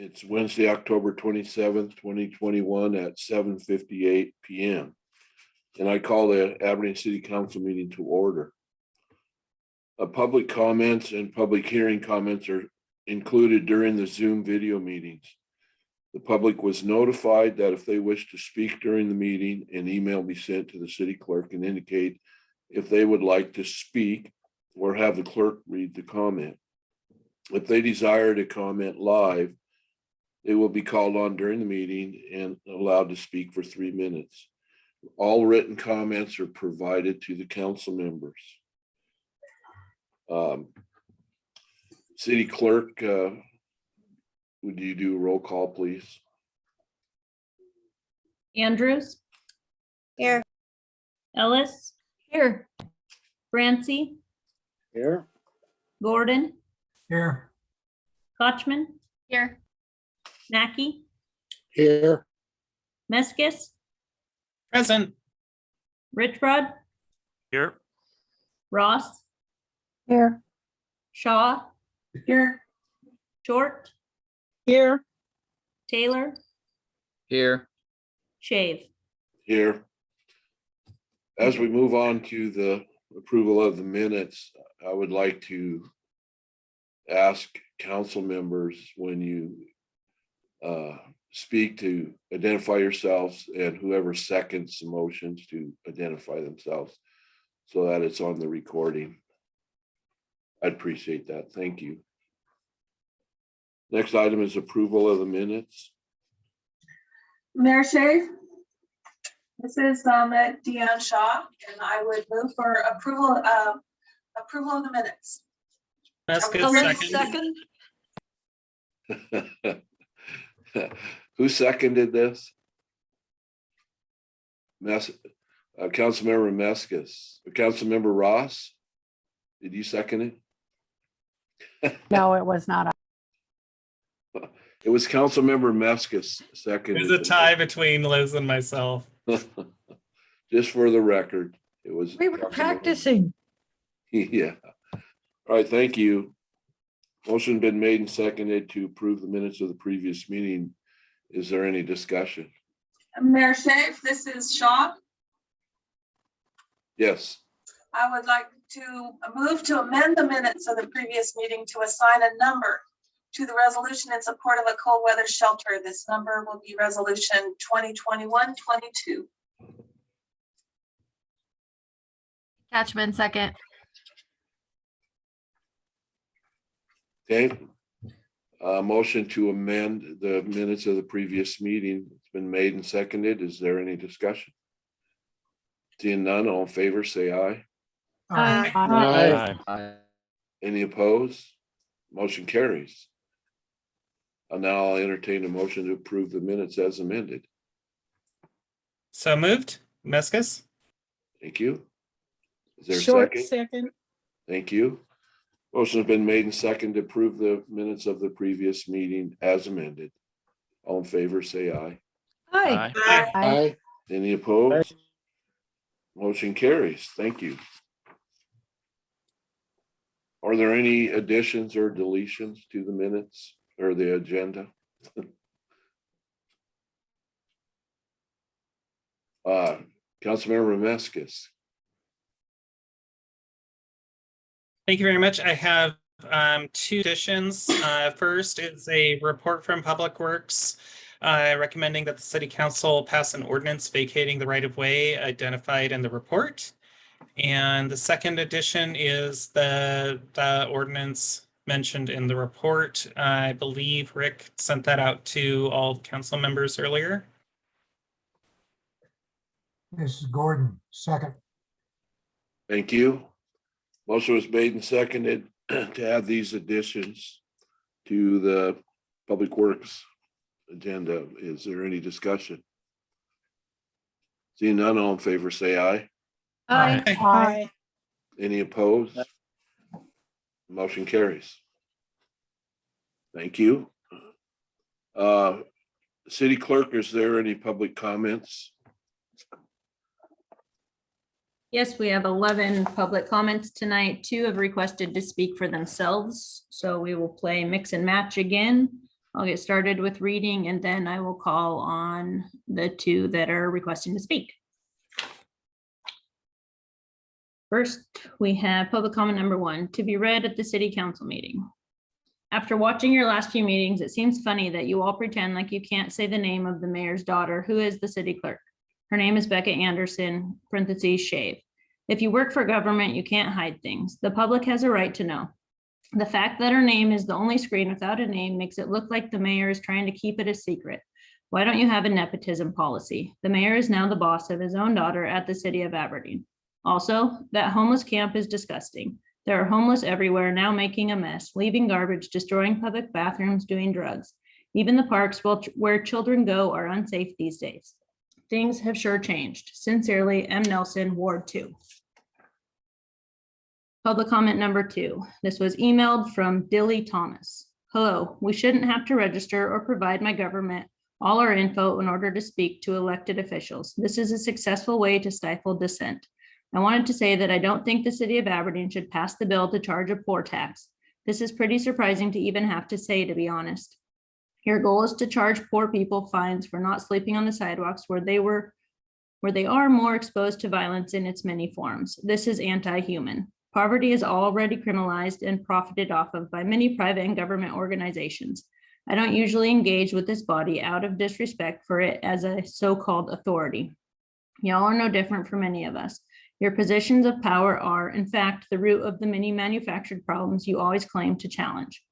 It's Wednesday, October 27th, 2021 at 7:58 p.m. And I call the Aberdeen City Council meeting to order. Public comments and public hearing comments are included during the Zoom video meetings. The public was notified that if they wish to speak during the meeting, an email be sent to the city clerk and indicate if they would like to speak or have the clerk read the comment. If they desire to comment live, they will be called on during the meeting and allowed to speak for 3 minutes. All written comments are provided to the council members. City clerk, would you do a roll call, please? Andrews? Here. Ellis? Here. Francie? Here. Gordon? Here. Kochman? Here. Mackey? Here. Meskis? Present. Richrod? Here. Ross? Here. Shaw, Here. Short, Here. Taylor, Here. Shave. Here. As we move on to the approval of the minutes, I would like to ask council members, when you speak, to identify yourselves, and whoever seconds the motions to identify themselves so that it's on the recording. I'd appreciate that. Thank you. Next item is approval of the minutes. Mayor Shave. This is Deanne Shaw, and I would move for approval of the minutes. That's good. Second. Who seconded this? Councilmember Meskis, Councilmember Ross, did you second it? No, it was not. It was Councilmember Meskis seconded. There's a tie between Liz and myself. Just for the record, it was. We were practicing. Yeah. All right, thank you. Motion been made and seconded to approve the minutes of the previous meeting. Is there any discussion? Mayor Shave, this is Shaw. Yes. I would like to move to amend the minutes of the previous meeting to assign a number to the resolution in support of a cold weather shelter. This number will be resolution 2021-22. Catchman, second. Okay. Motion to amend the minutes of the previous meeting. It's been made and seconded. Is there any discussion? Seeing none, all in favor, say aye. Aye. Any opposed? Motion carries. Now I'll entertain a motion to approve the minutes as amended. So moved. Meskis. Thank you. Is there a Short second? second. Thank you. Motion has been made and seconded to approve the minutes of the previous meeting as amended. All in favor, say aye. Aye. Aye. Any opposed? Motion carries. Thank you. Are there any additions or deletions to the minutes or the agenda? Councilmember Meskis. Thank you very much. I have two additions. First is a report from Public Works recommending that the City Council pass an ordinance vacating the right-of-way identified in the report. And the second addition is the ordinance mentioned in the report. I believe Rick sent that out to all council members earlier. This is Gordon, second. Thank you. Motion was made and seconded to add these additions to the Public Works agenda. Is there any discussion? Seeing none, all in favor, say aye. Aye. Any opposed? Motion carries. Thank you. City Clerk, is there any public comments? Yes, we have 11 public comments tonight. 2 have requested to speak for themselves. So we will play mix and match again. I'll get started with reading and then I will call on the 2 that are requesting to speak. First, we have public comment number 1 to be read at the City Council meeting. After watching your last few meetings, it seems funny that you all pretend like you can't say the name of the mayor's daughter, who is the city clerk. Her name is Becca Anderson, parentheses, Shave. If you work for government, you can't hide things. The public has a right to know. The fact that her name is the only screen without a name makes it look like the mayor is trying to keep it a secret. Why don't you have a nepotism policy? The mayor is now the boss of his own daughter at the city of Aberdeen. Also, that homeless camp is disgusting. There are homeless everywhere now making a mess, leaving garbage, destroying public bathrooms, doing drugs. Even the parks where children go are unsafe these days. Things have sure changed. Sincerely, M. Nelson, Ward 2. Public comment number 2. This was emailed from Dilly Thomas. Hello, we shouldn't have to register or provide my government all our info in order to speak to elected officials. This is a successful way to stifle dissent. I wanted to say that I don't think the city of Aberdeen should pass the bill to charge a poor tax. This is pretty surprising to even have to say, to be honest. Your goal is to charge poor people fines for not sleeping on the sidewalks where they are more exposed to violence in its many forms. This is anti-human. Poverty is already criminalized and profited off of by many private and government organizations. I don't usually engage with this body out of disrespect for it as a so-called authority. Y'all are no different from any of us. Your positions of power are, in fact, the root of the many manufactured problems you always claim to challenge.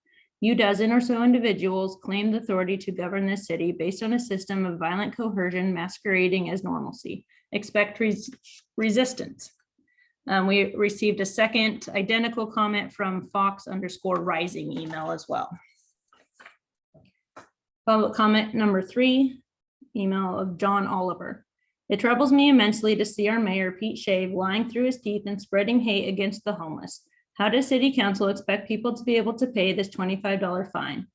You dozen or so individuals claim the authority to govern this city based on a system of violent coercion masquerading as normalcy. Expect resistance. We received a second identical comment from Fox_Rising email as well. Public comment number 3, email of John Oliver. It troubles me immensely to see our mayor, Pete Shave, lying through his teeth and spreading hate against the homeless. How does city council expect people to be able to pay this $25 fine?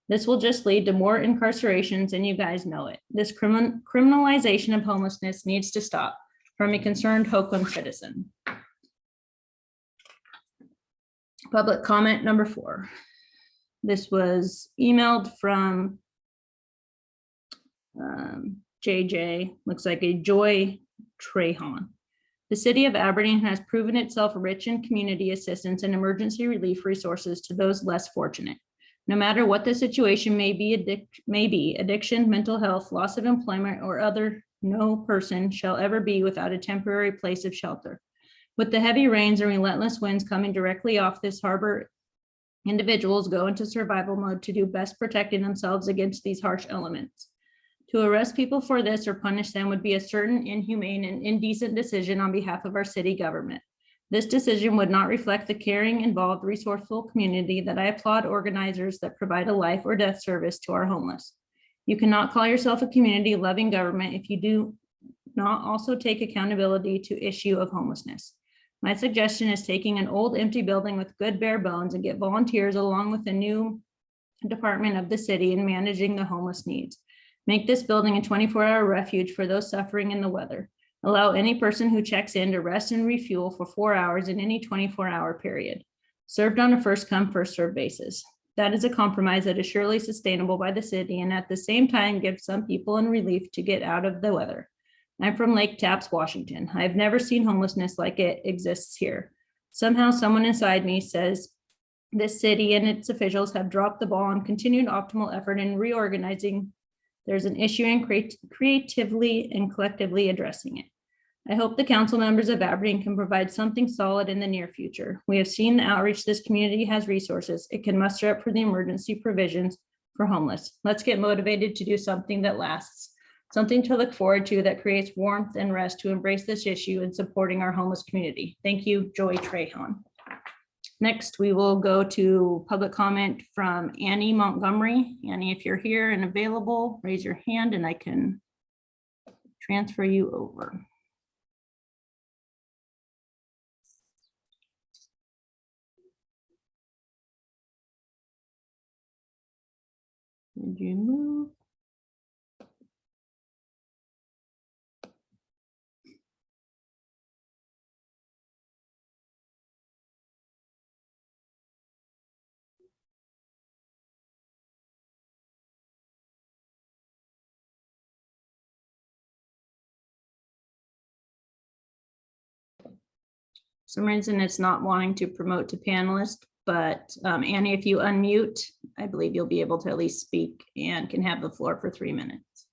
This will just lead to more incarcerations, and you guys know it. This criminalization of homelessness needs to stop. From a concerned Hoquam citizen. Public comment number 4. This was emailed from JJ, looks like a Joy Trahan. The city of Aberdeen has proven itself rich in community assistance and emergency relief resources to those less fortunate. No matter what the situation may be, addiction, mental health, loss of employment, or other, no person shall ever be without a temporary place of shelter. With the heavy rains and relentless winds coming directly off this harbor, individuals go into survival mode to do best protecting themselves against these harsh elements. To arrest people for this or punish them would be a certain inhumane and indecent decision on behalf of our city government. This decision would not reflect the caring, involved, resourceful community that I applaud organizers that provide a life or death service to our homeless. You cannot call yourself a community-loving government if you do not also take accountability to issue of homelessness. My suggestion is taking an old empty building with good bare bones and get volunteers along with the new department of the city in managing the homeless needs. Make this building a 24-hour refuge for those suffering in the weather. Allow any person who checks in to rest and refuel for 4 hours in any 24-hour period. Served on a first come, first served basis. That is a compromise that is surely sustainable by the city and at the same time gives some people in relief to get out of the weather. I'm from Lake Tapps, Washington. I've never seen homelessness like it exists here. Somehow someone inside me says this city and its officials have dropped the ball on continued optimal effort in reorganizing. There's an issue in creatively and collectively addressing it. I hope the council members of Aberdeen can provide something solid in the near future. We have seen the outreach this community has resources. It can muster up for the emergency provisions for homeless. Let's get motivated to do something that lasts, something to look forward to that creates warmth and rest to embrace this issue in supporting our homeless community. Thank you, Joy Trahan. Next, we will go to public comment from Annie Montgomery. Annie, if you're here and available, raise your hand and I can transfer you over. Did you move? For some reason it's not wanting to promote to panelists, but Annie, if you unmute, I believe you'll be able to at least speak and can have the floor for 3 minutes.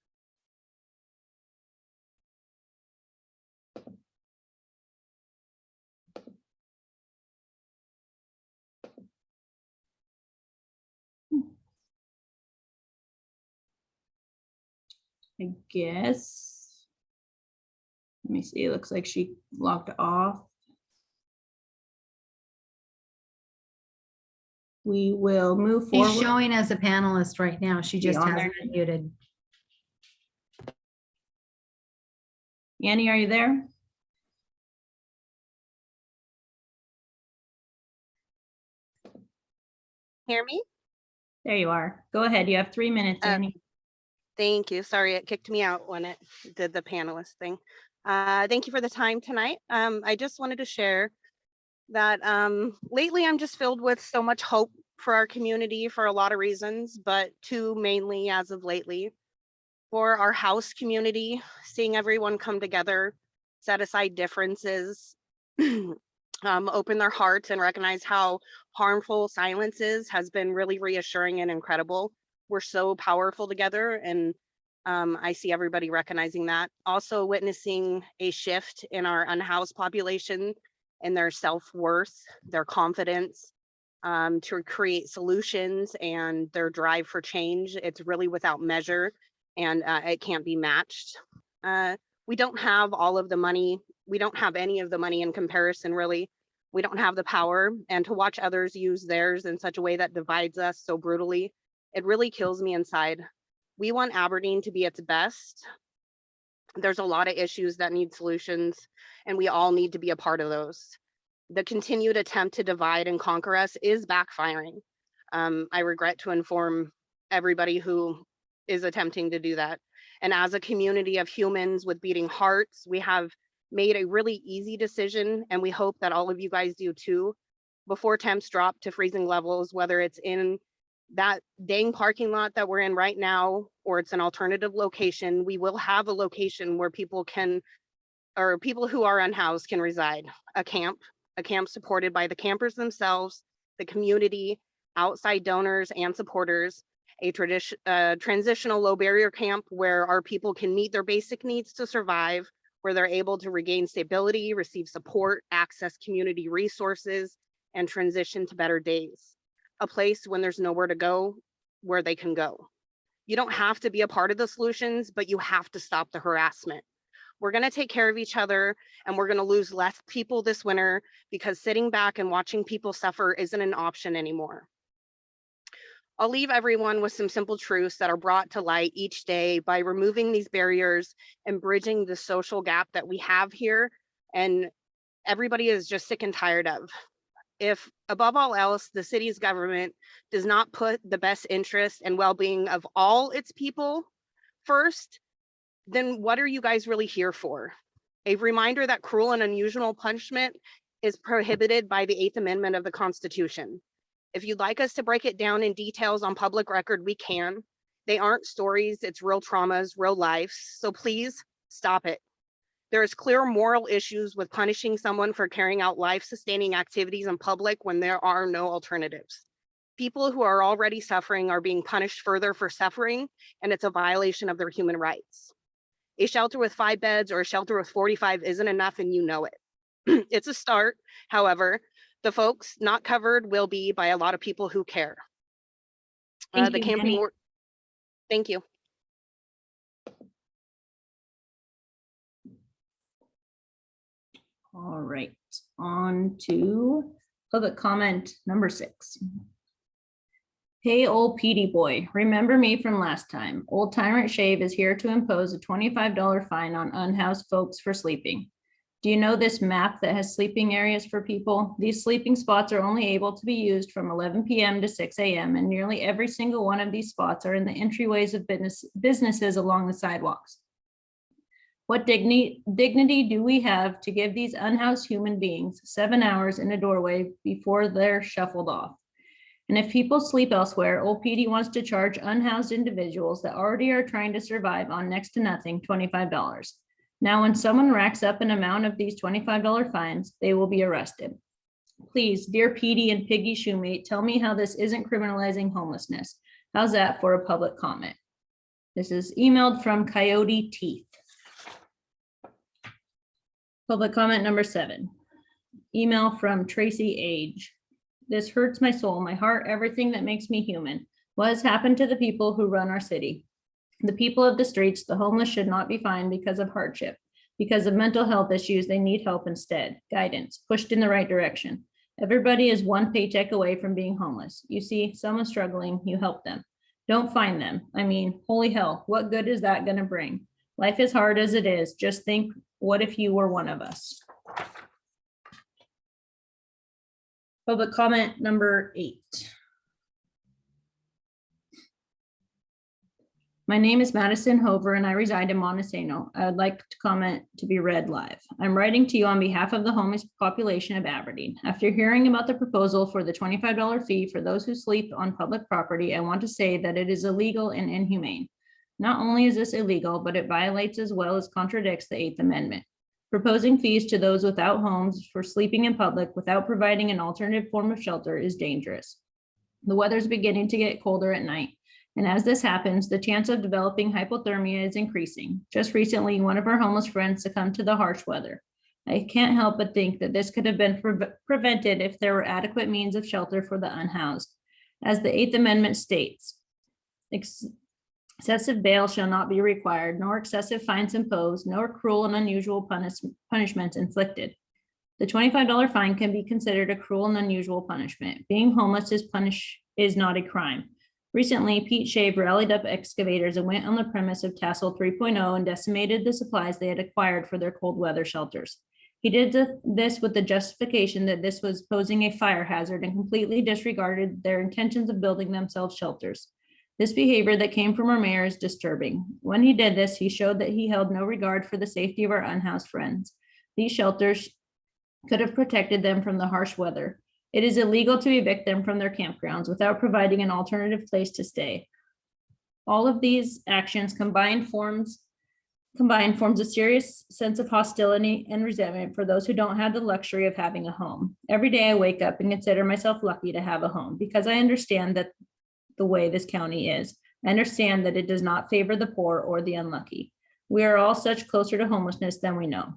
I guess. Let me see, it looks like she logged off. We will move forward. She's showing as a panelist right now. She just on hasn't been muted. Annie, are you there? Hear me? There you are. Go ahead. You have 3 minutes, Annie. Thank you. Sorry, it kicked me out when it did the panelist thing. Thank you for the time tonight. I just wanted to share that lately I'm just filled with so much hope for our community for a lot of reasons, but two mainly as of lately. For our house community, seeing everyone come together, set aside differences, open their hearts and recognize how harmful silence is has been really reassuring and incredible. We're so powerful together, and I see everybody recognizing that. Also witnessing a shift in our unhoused population and their self-worth, their confidence to create solutions and their drive for change. It's really without measure, and it can't be matched. We don't have all of the money. We don't have any of the money in comparison, really. We don't have the power, and to watch others use theirs in such a way that divides us so brutally, it really kills me inside. We want Aberdeen to be its best. There's a lot of issues that need solutions, and we all need to be a part of those. The continued attempt to divide and conquer us is backfiring. I regret to inform everybody who is attempting to do that. And as a community of humans with beating hearts, we have made a really easy decision, and we hope that all of you guys do too. Before temps drop to freezing levels, whether it's in that dang parking lot that we're in right now, or it's an alternative location, we will have a location where people can, or people who are unhoused can reside. A camp supported by the campers themselves, the community, outside donors and supporters, a transitional low barrier camp where our people can meet their basic needs to survive, where they're able to regain stability, receive support, access community resources, and transition to better days. A place when there's nowhere to go, where they can go. You don't have to be a part of the solutions, but you have to stop the harassment. We're going to take care of each other, and we're going to lose less people this winter because sitting back and watching people suffer isn't an option anymore. I'll leave everyone with some simple truths that are brought to light each day by removing these barriers and bridging the social gap that we have here, and everybody is just sick and tired of. If above all else, the city's government does not put the best interest and well-being of all its people first, then what are you guys really here for? A reminder that cruel and unusual punishment is prohibited by the 8th Amendment of the Constitution. If you'd like us to break it down in details on public record, we can. They aren't stories, it's real traumas, real lives. So please stop it. There is clear moral issues with punishing someone for carrying out life-sustaining activities in public when there are no alternatives. People who are already suffering are being punished further for suffering, and it's a violation of their human rights. A shelter with 5 beds or a shelter with 45 isn't enough, and you know it. It's a start. However, the folks not covered will be by a lot of people who care. Thank The you, camping Jenny. work. Thank you. All right, on to public comment number 6. Hey, old Petey boy, remember me from last time. Old Tyrant Shave is here to impose a $25 fine on unhoused folks for sleeping. Do you know this map that has sleeping areas for people? These sleeping spots are only able to be used from 11 p.m. to 6 a.m. and nearly every single one of these spots are in the entryways of businesses along the sidewalks. What dignity do we have to give these unhoused human beings 7 hours in a doorway before they're shuffled off? And if people sleep elsewhere, old Petey wants to charge unhoused individuals that already are trying to survive on next to nothing $25. Now, when someone racks up an amount of these $25 fines, they will be arrested. Please, dear Petey and Piggy Shoemate, tell me how this isn't criminalizing homelessness. How's that for a public comment? This is emailed from Coyote Teeth. Public comment number 7. Email from Tracy Age. This hurts my soul, my heart, everything that makes me human. What has happened to the people who run our city? The people of the streets, the homeless should not be fined because of hardship. Because of mental health issues, they need help instead, guidance, pushed in the right direction. Everybody is one paycheck away from being homeless. You see someone struggling, you help them. Don't fine them. I mean, holy hell, what good is that going to bring? Life is hard as it is. Just think, what if you were one of us? Public comment number 8. My name is Madison Hover and I reside in Montesano. I would like to comment to be read live. I'm writing to you on behalf of the homeless population of Aberdeen. After hearing about the proposal for the $25 fee for those who sleep on public property, I want to say that it is illegal and inhumane. Not only is this illegal, but it violates as well as contradicts the 8th Amendment. Proposing fees to those without homes for sleeping in public without providing an alternative form of shelter is dangerous. The weather's beginning to get colder at night. And as this happens, the chance of developing hypothermia is increasing. Just recently, one of our homeless friends succumbed to the harsh weather. I can't help but think that this could have been prevented if there were adequate means of shelter for the unhoused. As the 8th Amendment states, excessive bail shall not be required, nor excessive fines imposed, nor cruel and unusual punishments inflicted. The $25 fine can be considered a cruel and unusual punishment. Being homeless is not a crime. Recently, Pete Shave rallied up excavators and went on the premise of Tassel 3.0 and decimated the supplies they had acquired for their cold weather shelters. He did this with the justification that this was posing a fire hazard and completely disregarded their intentions of building themselves shelters. This behavior that came from our mayor is disturbing. When he did this, he showed that he held no regard for the safety of our unhoused friends. These shelters could have protected them from the harsh weather. It is illegal to evict them from their campgrounds without providing an alternative place to stay. All of these actions combined forms a serious sense of hostility and resentment for those who don't have the luxury of having a home. Every day I wake up and consider myself lucky to have a home because I understand that the way this county is. I understand that it does not favor the poor or the unlucky. We are all such closer to homelessness than we know.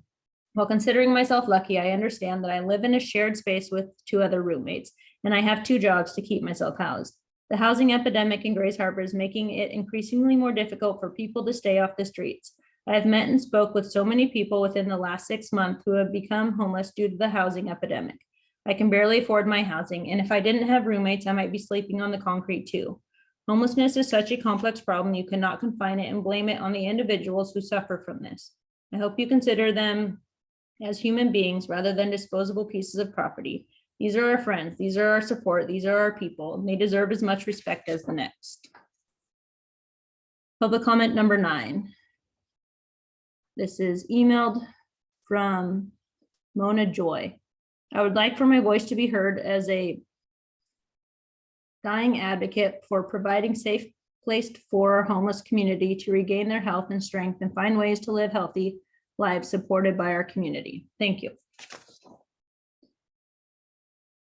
While considering myself lucky, I understand that I live in a shared space with 2 other roommates, and I have 2 jobs to keep myself housed. The housing epidemic in Grays Harbor is making it increasingly more difficult for people to stay off the streets. I have met and spoke with so many people within the last 6 months who have become homeless due to the housing epidemic. I can barely afford my housing, and if I didn't have roommates, I might be sleeping on the concrete too. Homelessness is such a complex problem, you cannot confine it and blame it on the individuals who suffer from this. I hope you consider them as human beings rather than disposable pieces of property. These are our friends, these are our support, these are our people, and they deserve as much respect as the next. Public comment number 9. This is emailed from Mona Joy. I would like for my voice to be heard as a dying advocate for providing safe place for our homeless community to regain their health and strength and find ways to live healthy lives supported by our community. Thank you.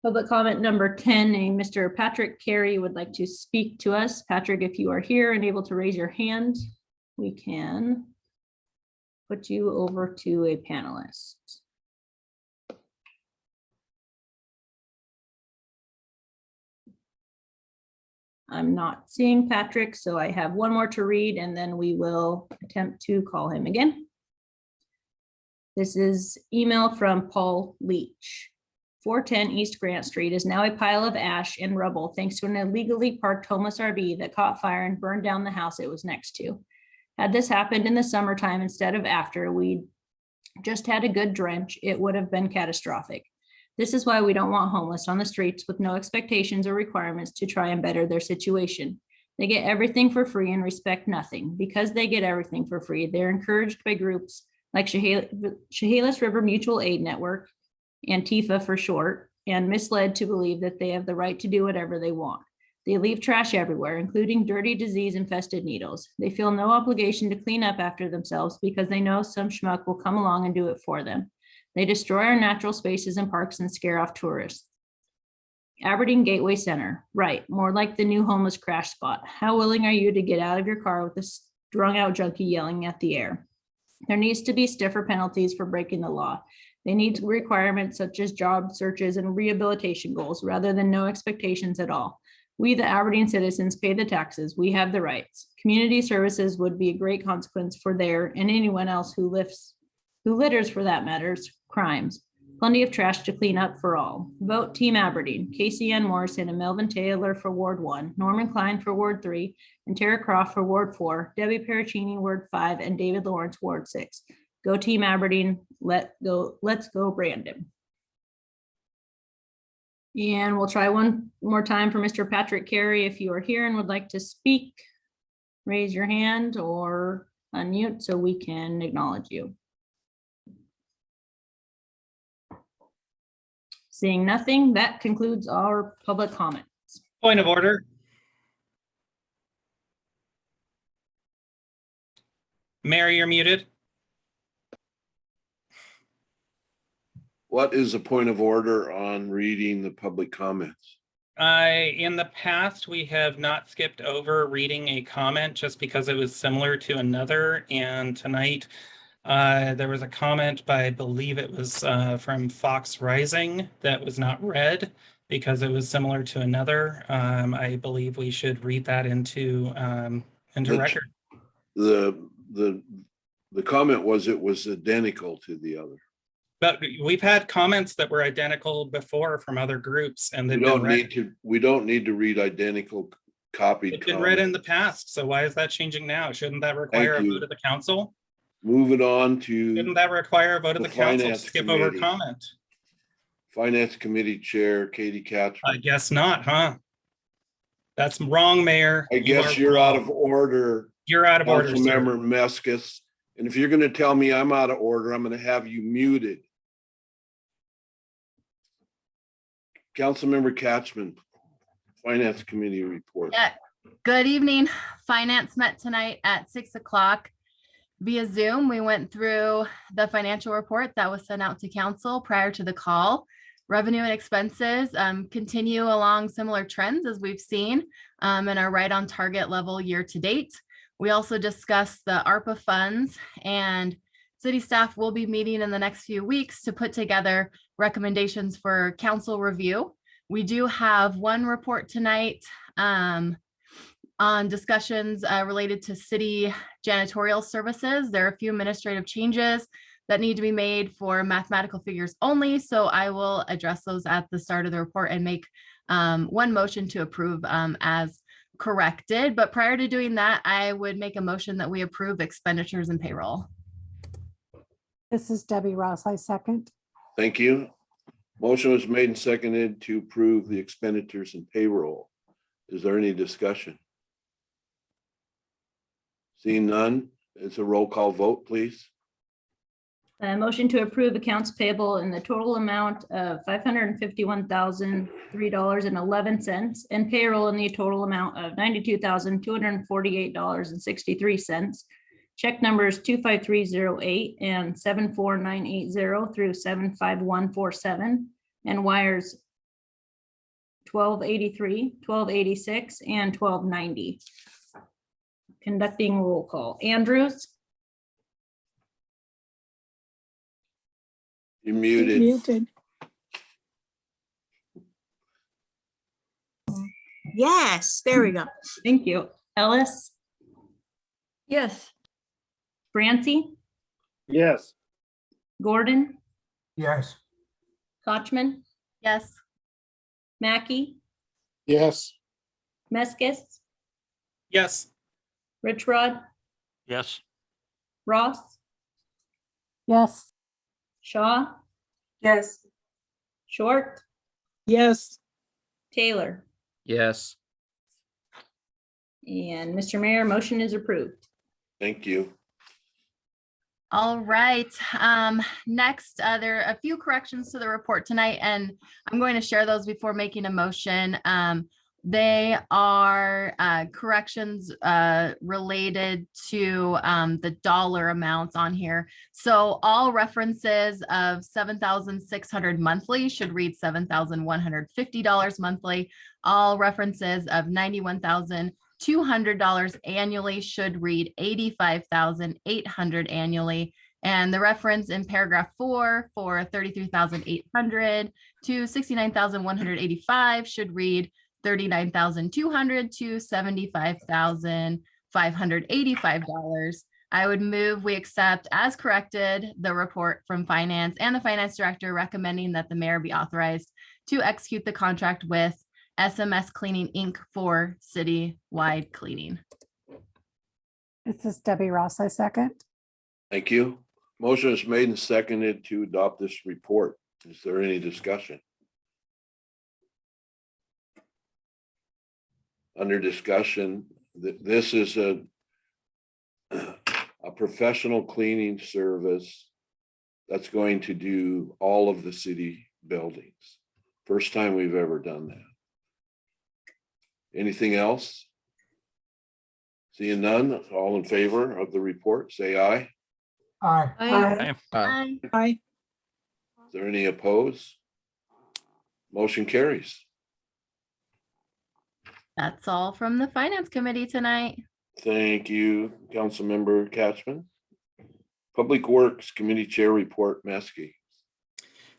Public comment number 10, a Mr. Patrick Carey would like to speak to us. Patrick, if you are here and able to raise your hand, we can put you over to a panelist. I'm not seeing Patrick, so I have one more to read and then we will attempt to call him again. This is email from Paul Leach. 410 East Grant Street is now a pile of ash and rubble thanks to an illegally parked homeless RV that caught fire and burned down the house it was next to. Had this happened in the summertime instead of after we just had a good drench, it would have been catastrophic. This is why we don't want homeless on the streets with no expectations or requirements to try and better their situation. They get everything for free and respect nothing. Because they get everything for free, they're encouraged by groups like Chehalis River Mutual Aid Network, Antifa for short, and misled to believe that they have the right to do whatever they want. They leave trash everywhere, including dirty, disease-infested needles. They feel no obligation to clean up after themselves because they know some schmuck will come along and do it for them. They destroy our natural spaces and parks and scare off tourists. Aberdeen Gateway Center, right, more like the new homeless crash spot. How willing are you to get out of your car with a strung out junkie yelling at the air? There needs to be stiffer penalties for breaking the law. They need requirements such as job searches and rehabilitation goals rather than no expectations at all. We, the Aberdeen citizens, pay the taxes. We have the rights. Community services would be a great consequence for their and anyone else who litters for that matters, crimes. Plenty of trash to clean up for all. Vote Team Aberdeen. Casey Ann Morrison and Melvin Taylor for Ward 1, Norman Klein for Ward 3, and Tara Croft for Ward 4, Debbie Pericini, Ward 5, and David Lawrence, Ward 6. Go Team Aberdeen. Let's go Brandon. And we'll try one more time for Mr. Patrick Carey if you are here and would like to speak. raise your hand or unmute so we can acknowledge you. Seeing nothing, that concludes our public comment. Point of order. Mayor, you're muted. What is the point of order on reading the public comments? In the past, we have not skipped over reading a comment just because it was similar to another. And tonight, there was a comment by, I believe it was from Fox Rising that was not read because it was similar to another. I believe we should read that into record. The comment was it was identical to the other. But we've had comments that were identical before from other groups, and We they've don't been read. we don't need to read identical copied It's been read in comments. the past, so why is that changing now? Shouldn't that require a Thank you. vote of the council? Moving on to Shouldn't that require a vote of the the council to Finance skip over Committee. comment? Finance Committee Chair Katie Katz. I guess not, huh? That's wrong, Mayor. I You guess are you're out wrong. of order. You're out of order, sir. Councilmember Meskis. And if you're going to tell me I'm out of order, I'm going to have you muted. Councilmember Catchman, Finance Committee report. Yeah. Good evening. Finance met tonight at 6 o'clock via Zoom. We went through the financial report that was sent out to council prior to the call. Revenue and expenses continue along similar trends as we've seen and are right on target level year to date. We also discussed the ARPA funds, and city staff will be meeting in the next few weeks to put together recommendations for council review. We do have one report tonight on discussions related to city janitorial services. There are a few administrative changes that need to be made for mathematical figures only. So I will address those at the start of the report and make one motion to approve as corrected. But prior to doing that, I would make a motion that we approve expenditures and payroll. This is Debbie Ross. I second. Thank you. Motion was made and seconded to approve the expenditures and payroll. Is there any discussion? Seeing none, it's a roll call vote, please. Motion to approve accounts payable in the total amount of $551,003.11 and payroll in the total amount of $92,248.63. Check numbers 25308 and 74980 through 75147 and wires 1283, 1286, and 1290. Conducting roll call. Andrews? You're muted. Muted. Yes, there we go. Thank you. Ellis? Yes. Francie? Yes. Gordon? Yes. Kochman? Yes. Mackey? Yes. Meskis? Yes. Rich Rod? Yes. Ross? Yes. Shaw? Yes. Short? Yes. Taylor? Yes. And Mr. Mayor, motion is approved. Thank you. All right. Next, there are a few corrections to the report tonight, and I'm going to share those before making a motion. They are corrections related to the dollar amounts on here. So all references of $7,600 monthly should read $7,150 monthly. All references of $91,200 annually should read $85,800 annually. And the reference in paragraph 4 for $33,800 to $69,185 should read $39,200 to $75,585. I would move we accept as corrected the report from finance and the finance director recommending that the mayor be authorized to execute the contract with SMS Cleaning Inc. for citywide cleaning. This is Debbie Ross. I second. Thank you. Motion is made and seconded to adopt this report. Is there any discussion? Under discussion, This is a professional cleaning service that's going to do all of the city buildings. First time we've ever done that. Anything else? Seeing none, all in favor of the report, say aye. Aye. Aye. Aye. Aye. Is there any opposed? Motion carries. That's all from the Finance Committee tonight. Thank you, Councilmember Catchman. Public Works Committee Chair Report, Maskey.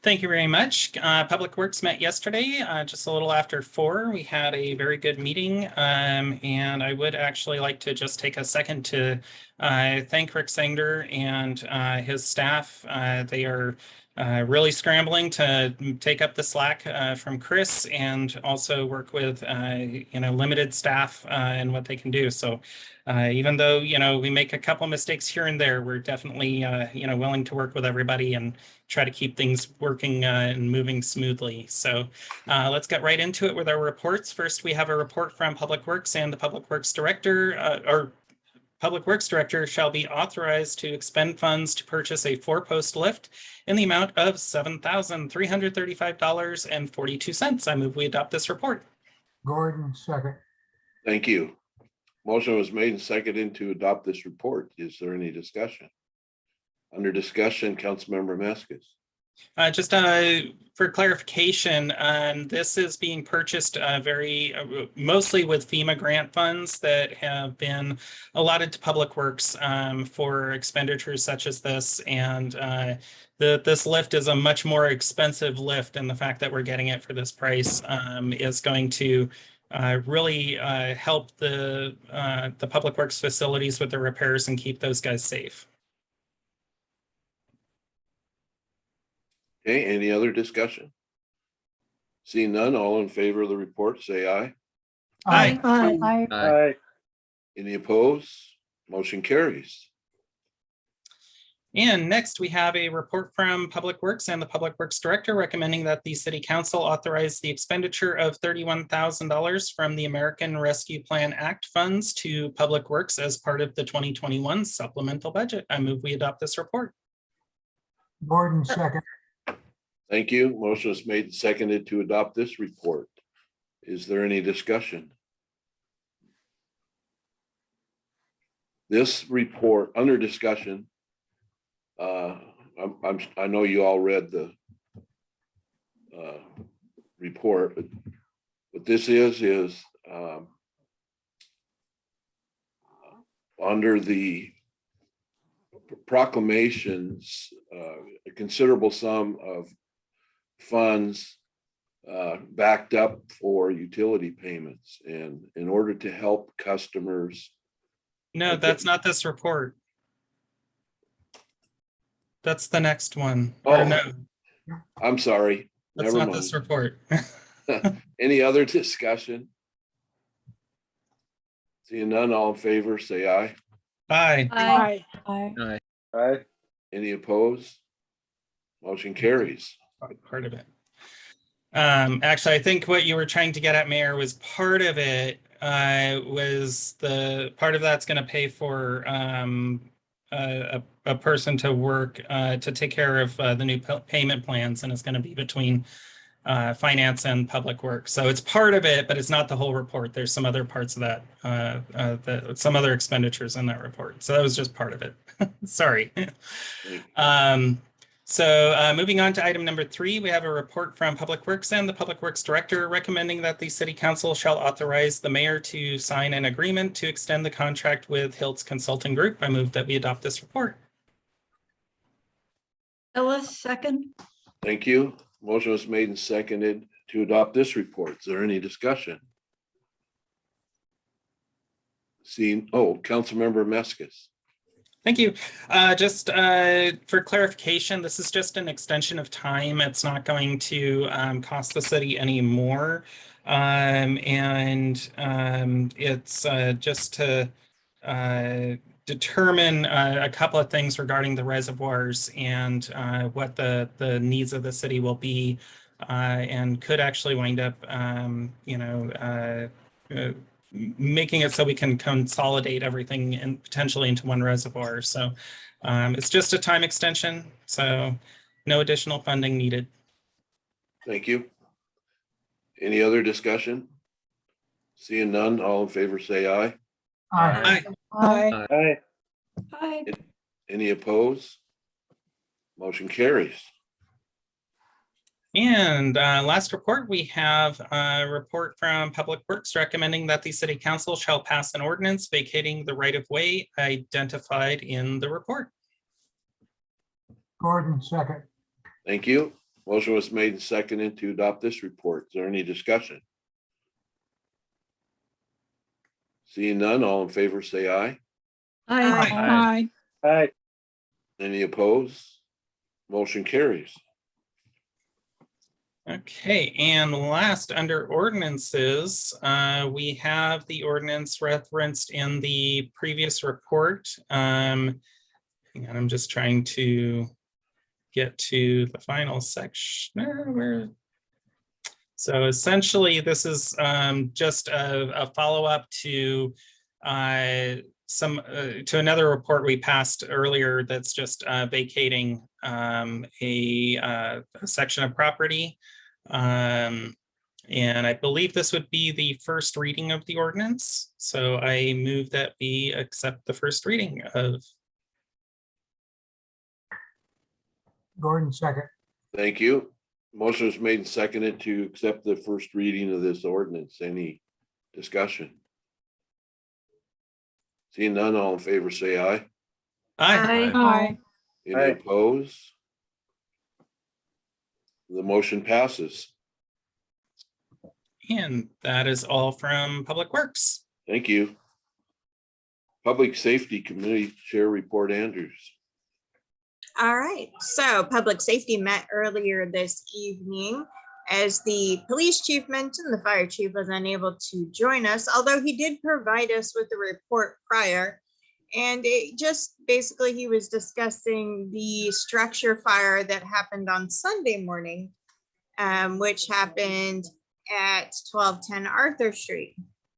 Thank you very much. Public Works met yesterday, just a little after 4. We had a very good meeting, and I would actually like to just take a second to thank Rick Sanger and his staff. They are really scrambling to take up the slack from Chris and also work with limited staff and what they can do. So even though we make a couple mistakes here and there, we're definitely willing to work with everybody and try to keep things working and moving smoothly. So let's get right into it with our reports. First, we have a report from Public Works, and the Public Works Director Public Works Director shall be authorized to expend funds to purchase a 4-post lift in the amount of $7,335.42. I move we adopt this report. Gordon, second. Thank you. Motion was made and seconded to adopt this report. Is there any discussion? Under discussion, Councilmember Maskis. Just for clarification, this is being purchased mostly with FEMA grant funds that have been allotted to Public Works for expenditures such as this. And this lift is a much more expensive lift, and the fact that we're getting it for this price is going to really help the Public Works facilities with the repairs and keep those guys safe. Okay, any other discussion? Seeing none, all in favor of the report, say aye. Aye. Aye. Aye. Any opposed? Motion carries. And next, we have a report from Public Works and the Public Works Director recommending that the City Council authorize the expenditure of $31,000 from the American Rescue Plan Act funds to Public Works as part of the 2021 supplemental budget. I move we adopt this report. Gordon, second. Thank you. Motion is made and seconded to adopt this report. Is there any discussion? This report under discussion. I know you all read the report, but what this is under the proclamations, a considerable sum of funds backed up for utility payments, and in order to help customers. No, that's not this report. That's the next one. Oh, no, I'm sorry. that's Never not mind. this report. Any other discussion? Seeing none, all in favor, say aye. Aye. Aye. Aye. Aye. Aye. Any opposed? Motion carries. Part of it. Actually, I think what you were trying to get at, Mayor, was part of it was the part of that's going to pay for a person to work to take care of the new payment plans, and it's going to be between finance and Public Works. So it's part of it, but it's not the whole report. There's some other parts of that, some other expenditures in that report. So that was just part of it. Sorry. So moving on to item number 3, we have a report from Public Works and the Public Works Director recommending that the City Council shall authorize the mayor to sign an agreement to extend the contract with Hilt's Consulting Group. I move that we adopt this report. Ellis, second. Thank you. Motion was made and seconded to adopt this report. Is there any discussion? Seeing, Councilmember Maskis. Thank you. Just for clarification, this is just an extension of time. It's not going to cost the city any more. It's just to determine a couple of things regarding the reservoirs and what the needs of the city will be, and could actually wind up, making it so we can consolidate everything and potentially into one reservoir. So it's just a time extension, so no additional funding needed. Thank you. Any other discussion? Seeing none, all in favor, say aye. Aye. Aye. Aye. Hi. Any opposed? Motion carries. And last report, we have a report from Public Works recommending that the City Council shall pass an ordinance vacating the right-of-way identified in the report. Gordon, second. Thank you. Motion was made and seconded to adopt this report. Is there any discussion? Seeing none, all in favor, say aye. Aye. Aye. Any opposed? Motion carries. Okay, and last under ordinances, we have the ordinance referenced in the previous report. Hang on, I'm just trying to get to the final section. So essentially, this is just a follow-up to to another report we passed earlier that's just vacating a section of property. And I believe this would be the first reading of the ordinance. So I move that we accept the first reading of. Gordon, second. Thank you. Motion was made and seconded to accept the first reading of this ordinance. Any discussion? Seeing none, all in favor, say aye. Aye. Aye. Any Aye. opposed? The motion passes. And that is all from Public Works. Thank you. Public Safety Committee Chair Report, Andrews. All right, so Public Safety met earlier this evening. As the police chief mentioned, the fire chief was unable to join us, although he did provide us with a report prior. And it just basically, he was discussing the structure fire that happened on Sunday morning, which happened at 1210 Arthur Street.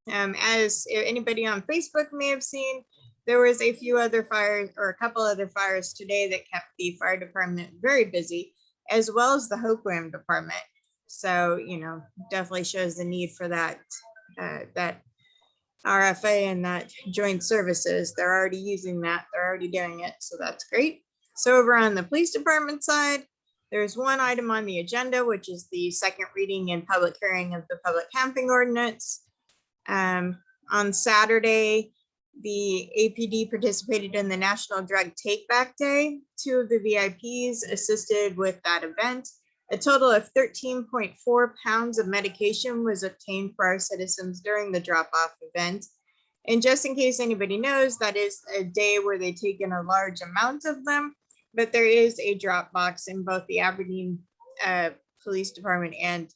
As anybody on Facebook may have seen, there was a few other fires or a couple other fires today that kept the fire department very busy, as well as the Hoquiam department. So, you know, definitely shows the need for that, that RFA and that joint services. They're already using that. They're already doing it. So that's great. So over on the police department side, there's one item on the agenda, which is the second reading and public hearing of the public camping ordinance. On Saturday, the APD participated in the National Drug Take Back Day. 2 of the VIPs assisted with that event. A total of 13.4 pounds of medication was obtained for our citizens during the drop-off event. And just in case anybody knows, that is a day where they take in a large amount of them, but there is a drop box in both the Aberdeen Police Department and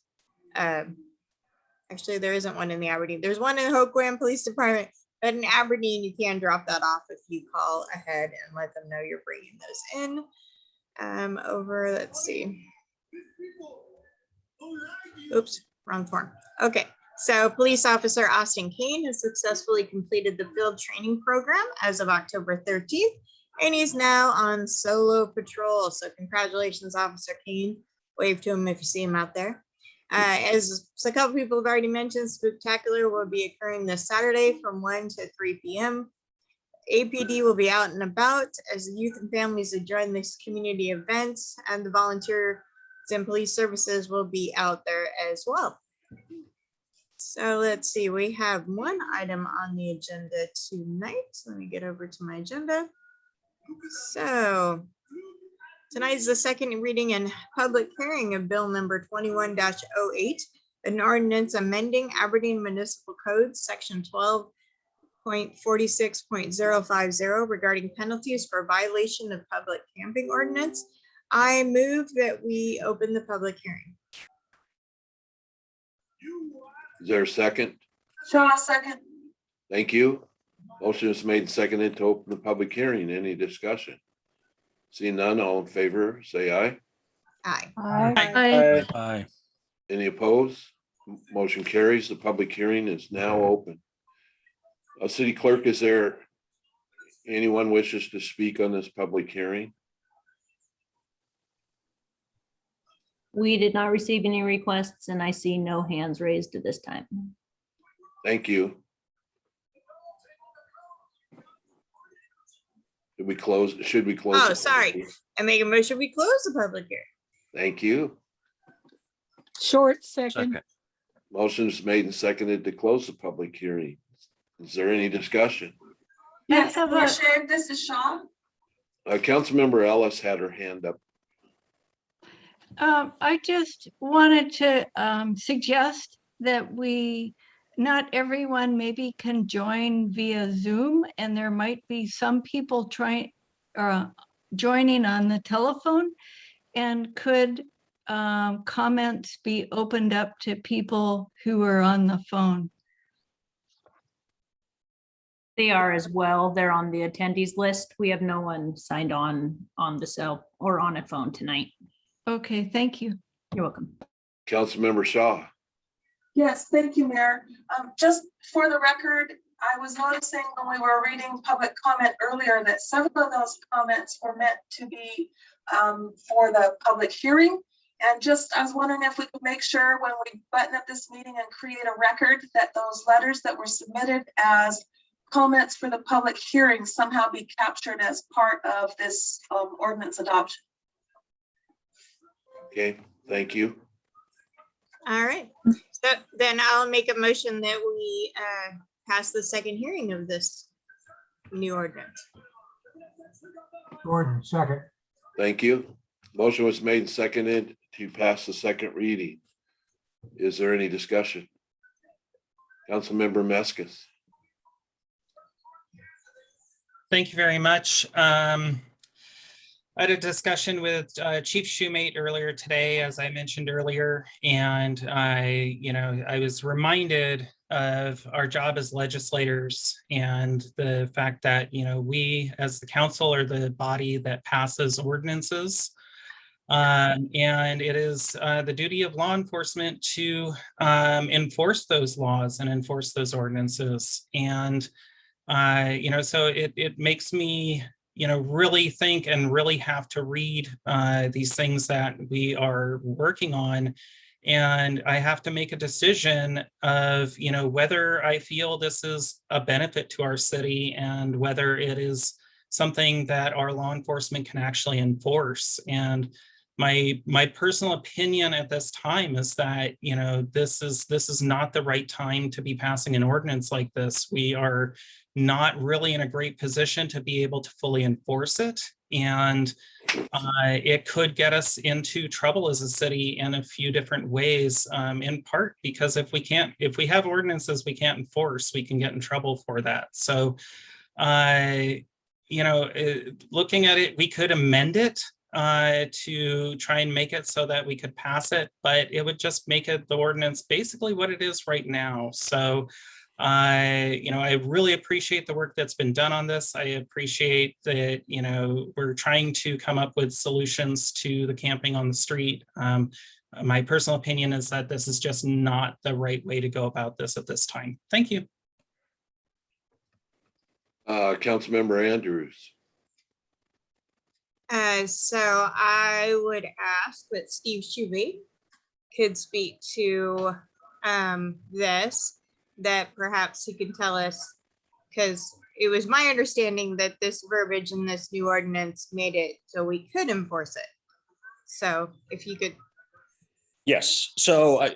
actually there isn't one in the Aberdeen. There's one in the Hoquiam Police Department, but in Aberdeen, you can drop that off if you call ahead and let them know you're bringing those in. Over, let's see. Oops, wrong form. Okay, so police officer Austin Kane has successfully completed the field training program as of October 13th, and he's now on solo patrol. So congratulations, Officer Kane. Wave to him if you see him out there. As a couple people have already mentioned, Spooktacular will be occurring this Saturday from 1 to 3 p.m. APD will be out and about as the youth and families that join this community event, and the volunteers and police services will be out there as well. So let's see, we have one item on the agenda tonight. Let me get over to my agenda. So tonight is the second reading and public hearing of bill number 21-08, an ordinance amending Aberdeen Municipal Code, section 12.46.050 regarding penalties for violation of public camping ordinance. I move that we open the public hearing. Is there a second? Shaw, second. Thank you. Motion is made and seconded to open the public hearing. Any discussion? Seeing none, all in favor, say aye. Aye. Aye. Aye. Any opposed? Motion carries. The public hearing is now open. City Clerk, is there anyone wishes to speak on this public hearing? We did not receive any requests and I see no hands raised at this time. Thank you. Did we close? Should we close? Oh, the public sorry. hearing? I make a motion, we close the public hearing. Thank you. Short second. Second. Motion's made and seconded to close the public hearing. Is there any discussion? Yes, have Mayor a- Shea, this is Shaw. Councilmember Ellis had her hand up. I just wanted to suggest that not everyone maybe can join via Zoom, and there might be some people joining on the telephone. And could comments be opened up to people who are on the phone? They are as well. They're on the attendees list. We have no one signed on the cell or on a phone tonight. Okay, thank you. You're welcome. Councilmember Shaw. Yes, thank you, Mayor. Just for the record, I was noticing when we were reading public comment earlier that several of those comments were meant to be for the public hearing. And just, I was wondering if we could make sure when we button up this meeting and create a record that those letters that were submitted as comments for the public hearing somehow be captured as part of this ordinance adoption. Okay, thank you. All right, so then I'll make a motion that we pass the second hearing of this new ordinance. Gordon, second. Thank you. Motion was made and seconded to pass the second reading. Is there any discussion? Councilmember Meskis. Thank you very much. I had a discussion with Chief Shoemate earlier today, as I mentioned earlier, and I was reminded of our job as legislators and the fact that, we as the council are the body that passes ordinances. And it is the duty of law enforcement to enforce those laws and enforce those ordinances. And, so it makes me really think and really have to read these things that we are working on. And I have to make a decision of, whether I feel this is a benefit to our city and whether it is something that our law enforcement can actually enforce. And my personal opinion at this time is that, this is not the right time to be passing an ordinance like this. We are not really in a great position to be able to fully enforce it. And it could get us into trouble as a city in a few different ways, in part because if we have ordinances we can't enforce, we can get in trouble for that. So, looking at it, we could amend it to try and make it so that we could pass it, but it would just make it the ordinance basically what it is right now. So I really appreciate the work that's been done on this. I appreciate that, we're trying to come up with solutions to the camping on the street. My personal opinion is that this is just not the right way to go about this at this time. Thank you. Councilmember Andrews. So I would ask that Steve Shoemate could speak to this, that perhaps he can tell us, because it was my understanding that this verbiage in this new ordinance made it so we could enforce it. So if you could. Yes, so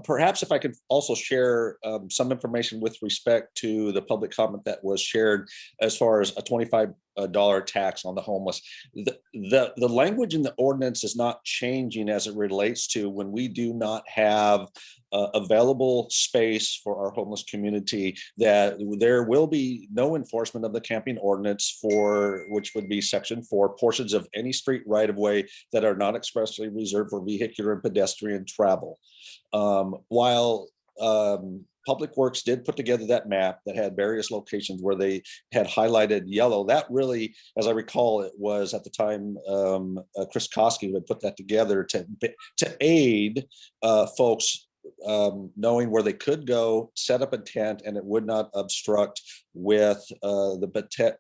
perhaps if I could also share some information with respect to the public comment that was shared as far as a $25 tax on the homeless. The language in the ordinance is not changing as it relates to when we do not have available space for our homeless community, that there will be no enforcement of the camping ordinance for, which would be section 4, portions of any street right of way that are not expressly reserved for vehicular and pedestrian travel. While Public Works did put together that map that had various locations where they had highlighted yellow. That really, as I recall, it was at the time Chris Koski would put that together to aid folks knowing where they could go, set up a tent, and it would not obstruct with the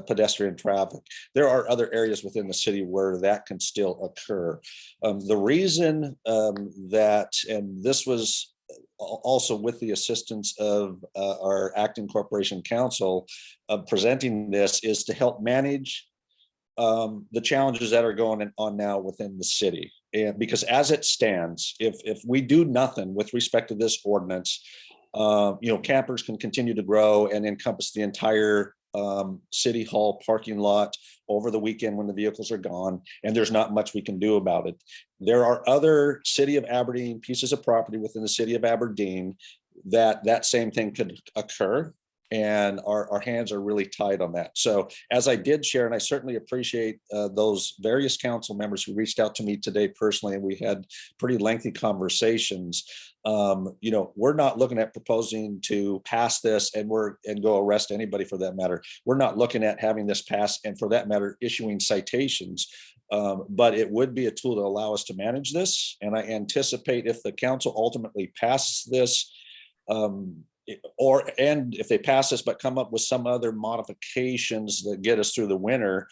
pedestrian traffic. There are other areas within the city where that can still occur. The reason that, and this was also with the assistance of our acting corporation counsel, presenting this, is to help manage the challenges that are going on now within the city. And because as it stands, if we do nothing with respect to this ordinance, campers can continue to grow and encompass the entire city hall parking lot over the weekend when the vehicles are gone, and there's not much we can do about it. There are other city of Aberdeen pieces of property within the city of Aberdeen that same thing could occur, and our hands are really tied on that. So as I did share, and I certainly appreciate those various council members who reached out to me today personally, and we had pretty lengthy conversations. We're not looking at proposing to pass this and go arrest anybody for that matter. We're not looking at having this pass and for that matter issuing citations. But it would be a tool to allow us to manage this. And I anticipate if the council ultimately passes this, and if they pass this but come up with some other modifications that get us through the winter,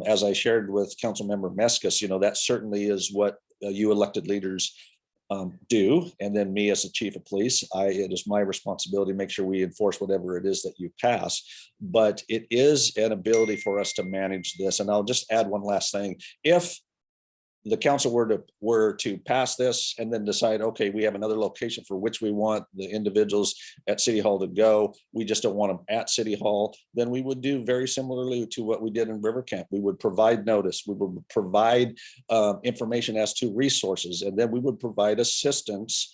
as I shared with Councilmember Meskis, that certainly is what you elected leaders do. And then me as the chief of police, it is my responsibility to make sure we enforce whatever it is that you pass. But it is an ability for us to manage this. And I'll just add one last thing. If the council were to pass this and then decide, okay, we have another location for which we want the individuals at City Hall to go, we just don't want them at City Hall, then we would do very similarly to what we did in River Camp. We would provide notice, we would provide information as to resources, and then we would provide assistance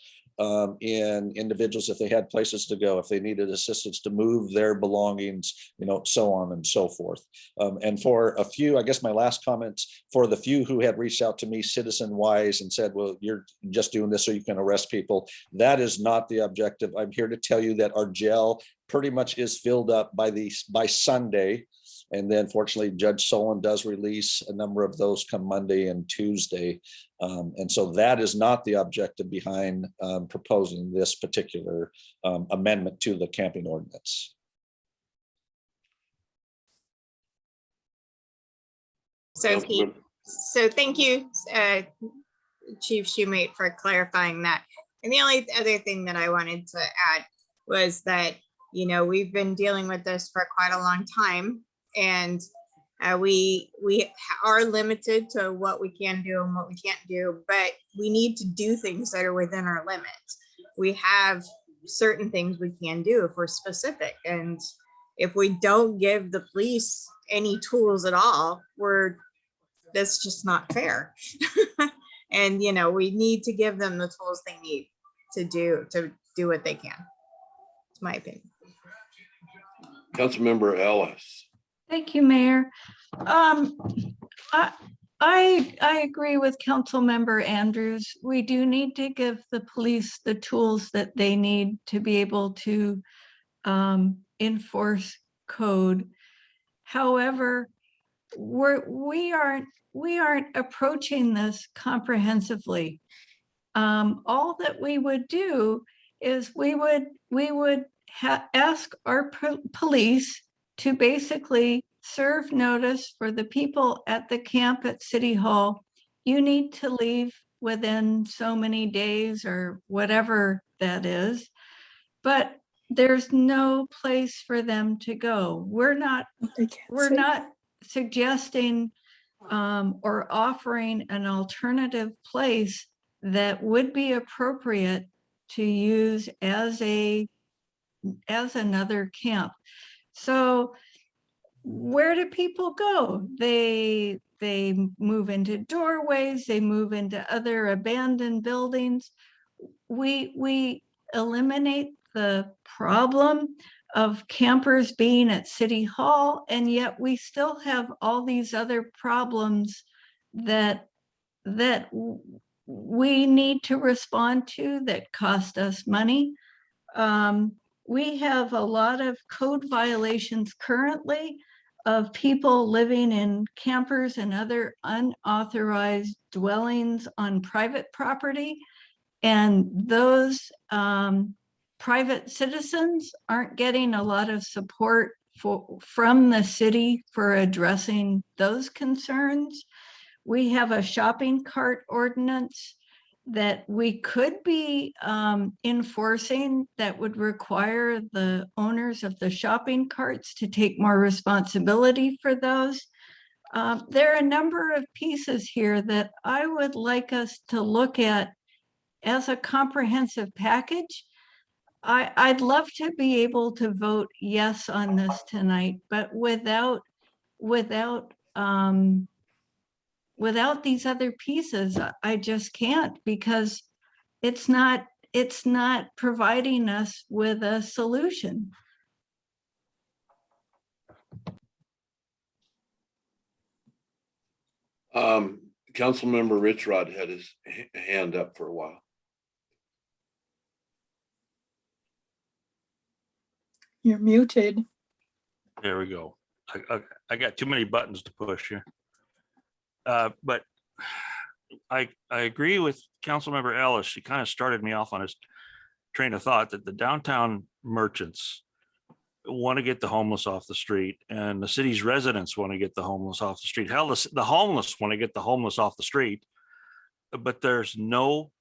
in individuals if they had places to go, if they needed assistance to move their belongings, so on and so forth. And for a few, I guess my last comments, for the few who had reached out to me citizen-wise and said, well, you're just doing this so you can arrest people, that is not the objective. I'm here to tell you that our jail pretty much is filled up by Sunday. And then fortunately, Judge Solon does release a number of those come Monday and Tuesday. And so that is not the objective behind proposing this particular amendment to the camping ordinance. So thank you, Chief Shoemate, for clarifying that. And the only other thing that I wanted to add was that, we've been dealing with this for quite a long time. And we are limited to what we can do and what we can't do, but we need to do things that are within our limits. We have certain things we can do if we're specific. And if we don't give the police any tools at all, that's just not fair. And, we need to give them the tools they need to do what they can. It's my opinion. Councilmember Ellis. Thank you, Mayor. I agree with Councilmember Andrews. We do need to give the police the tools that they need to be able to enforce code. However, we aren't approaching this comprehensively. All that we would do is we would ask our police to basically serve notice for the people at the camp at City Hall. You need to leave within so many days or whatever that is, but there's no place for them to go. We're not suggesting or offering an alternative place that would be appropriate to use as another camp. So where do people go? They move into doorways, they move into other abandoned buildings. We eliminate the problem of campers being at City Hall, and yet we still have all these other problems that we need to respond to that cost us money. We have a lot of code violations currently of people living in campers and other unauthorized dwellings on private property. And those private citizens aren't getting a lot of support from the city for addressing those concerns. We have a shopping cart ordinance that we could be enforcing that would require the owners of the shopping carts to take more responsibility for those. There are a number of pieces here that I would like us to look at as a comprehensive package. I'd love to be able to vote yes on this tonight, but without these other pieces, I just can't, because it's not providing us with a solution. Councilmember Rich Rod had his hand up for a while. You're muted. There we go. I got too many buttons to push here. But I agree with Councilmember Ellis. She kind of started me off on his train of thought that the downtown merchants want to get the homeless off the street, and the city's residents want to get the homeless off the street. Hell, the homeless want to get the homeless off the street, but there's no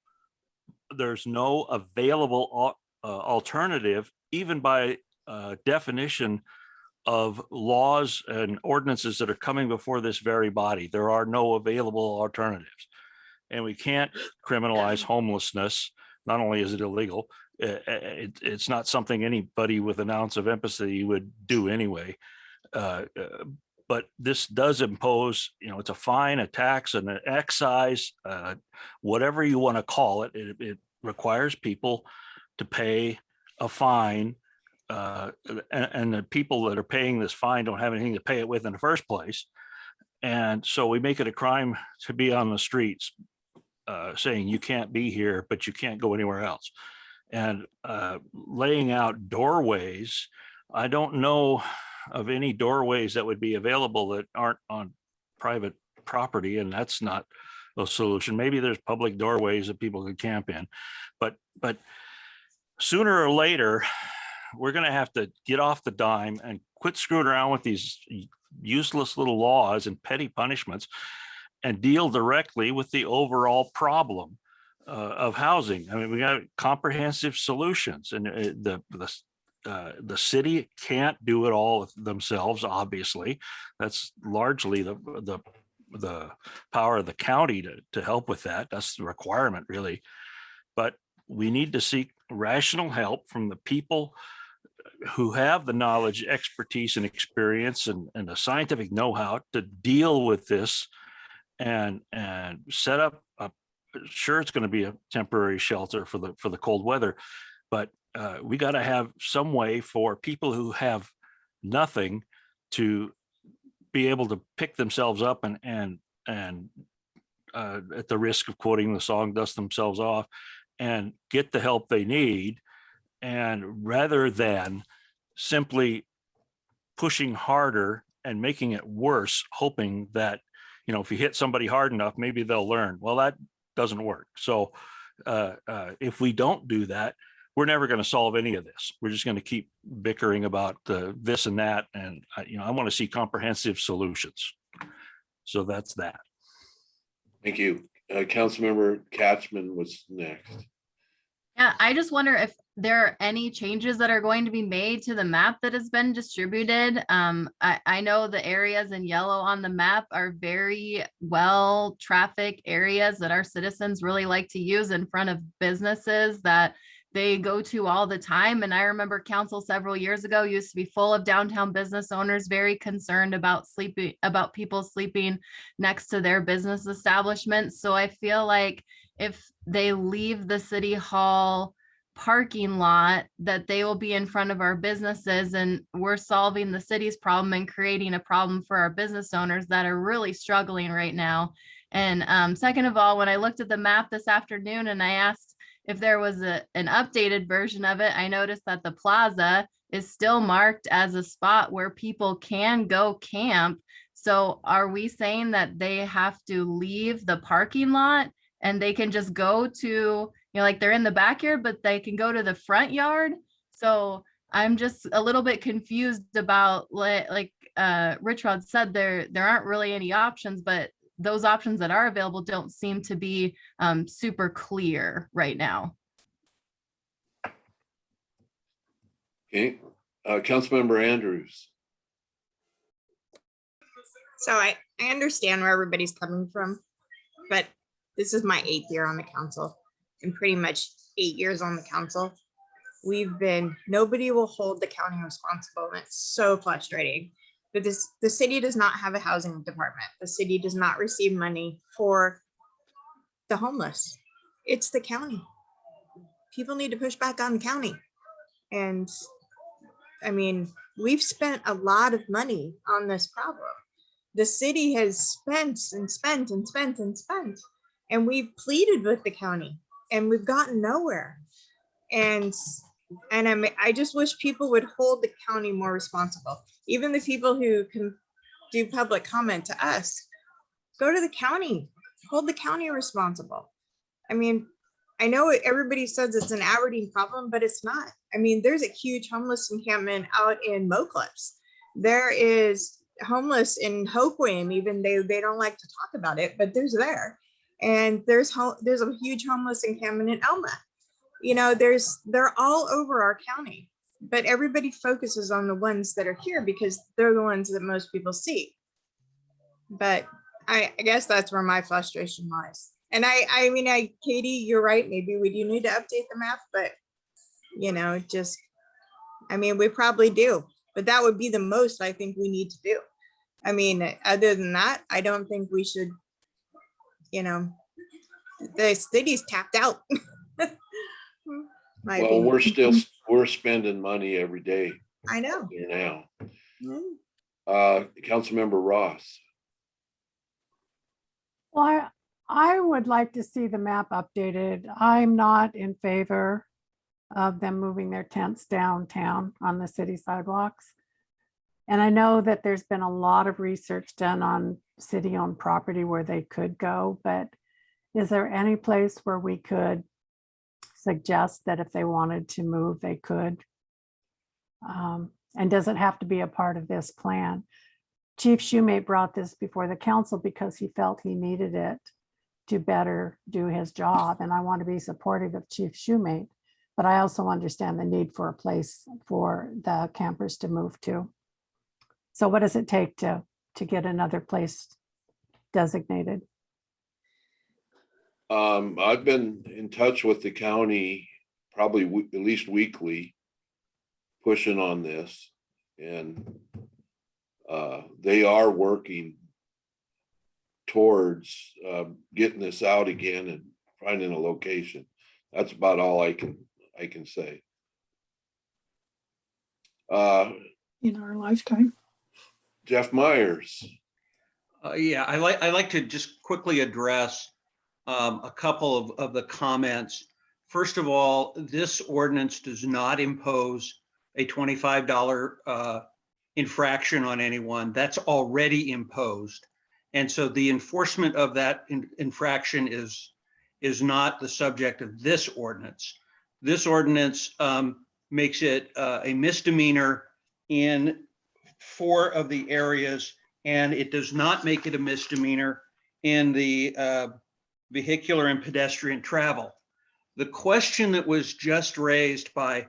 available alternative, even by definition of laws and ordinances that are coming before this very body. There are no available alternatives, and we can't criminalize homelessness. Not only is it illegal, it's not something anybody with an ounce of empathy would do anyway. But this does impose, it's a fine, a tax, and an excise, whatever you want to call it. It requires people to pay a fine, and the people that are paying this fine don't have anything to pay it with in the first place. And so we make it a crime to be on the streets, saying you can't be here, but you can't go anywhere else. And laying out doorways, I don't know of any doorways that would be available that aren't on private property, and that's not a solution. Maybe there's public doorways that people could camp in, but sooner or later, we're going to have to get off the dime and quit screwing around with these useless little laws and petty punishments, and deal directly with the overall problem of housing. I mean, we got comprehensive solutions, and the city can't do it all themselves. Obviously, that's largely the power of the county to help with that. That's the requirement, really. But we need to seek rational help from the people who have the knowledge, expertise, and experience, and the scientific know-how to deal with this, and set up sure, it's going to be a temporary shelter for the cold weather, but we got to have some way for people who have nothing to be able to pick themselves up and at the risk of quoting the song, dust themselves off and get the help they need. And rather than simply pushing harder and making it worse, hoping that, if you hit somebody hard enough, maybe they'll learn. Well, that doesn't work. So if we don't do that, we're never going to solve any of this. We're just going to keep bickering about this and that. And I want to see comprehensive solutions. So that's that. Thank you. Councilmember Catchman was next. Yeah, I just wonder if there are any changes that are going to be made to the map that has been distributed. I know the areas in yellow on the map are very well traffic areas that our citizens really like to use in front of businesses that they go to all the time. And I remember council several years ago used to be full of downtown business owners, very concerned about people sleeping next to their business establishments. So I feel like if they leave the city hall parking lot, that they will be in front of our businesses, and we're solving the city's problem and creating a problem for our business owners that are really struggling right now. And second of all, when I looked at the map this afternoon and I asked if there was an updated version of it, I noticed that the plaza is still marked as a spot where people can go camp. So are we saying that they have to leave the parking lot and they can just go to like they're in the backyard, but they can go to the front yard. So I'm just a little bit confused about like Rich Rod said, there aren't really any options, but those options that are available don't seem to be super clear right now. Okay, Councilmember Andrews. So I understand where everybody's coming from, but this is my 8th year on the council and pretty much 8 years on the council. Nobody will hold the county responsible, and it's so frustrating. But the city does not have a housing department. The city does not receive money for the homeless. It's the county. People need to push back on the county. And I mean, we've spent a lot of money on this problem. The city has spent and spent and spent and spent, and we've pleaded with the county and we've gotten nowhere. And I just wish people would hold the county more responsible. Even the people who can do public comment to us, go to the county, hold the county responsible. I mean, I know everybody says it's an Aberdeen problem, but it's not. I mean, there's a huge homeless encampment out in Mo Cliffs. There is homeless in Hoquiam, even they don't like to talk about it, but there's there. And there's a huge homeless encampment in Elma. You know, they're all over our county, but everybody focuses on the ones that are here because they're the ones that most people see. But I guess that's where my frustration lies. And I mean, Katie, you're right. Maybe we do need to update the map, but you know, I mean, we probably do, but that would be the most I think we need to do. I mean, other than that, I don't think we should, you know, the city's tapped out. Well, we're spending money every day. I know. Here now. Mm. Councilmember Ross. Well, I would like to see the map updated. I'm not in favor of them moving their tents downtown on the city sidewalks. And I know that there's been a lot of research done on city-owned property where they could go, but is there any place where we could suggest that if they wanted to move, they could? And does it have to be a part of this plan? Chief Shoemate brought this before the council because he felt he needed it to better do his job. And I want to be supportive of Chief Shoemate, but I also understand the need for a place for the campers to move to. So what does it take to get another place designated? I've been in touch with the county probably at least weekly, pushing on this, and they are working towards getting this out again and finding a location. That's about all I can say. In our lifetime. Jeff Myers. Yeah, I like to just quickly address a couple of the comments. First of all, this ordinance does not impose a $25 infraction on anyone. That's already imposed. And so the enforcement of that infraction is not the subject of this ordinance. This ordinance makes it a misdemeanor in 4 of the areas, and it does not make it a misdemeanor in the vehicular and pedestrian travel. The question that was just raised by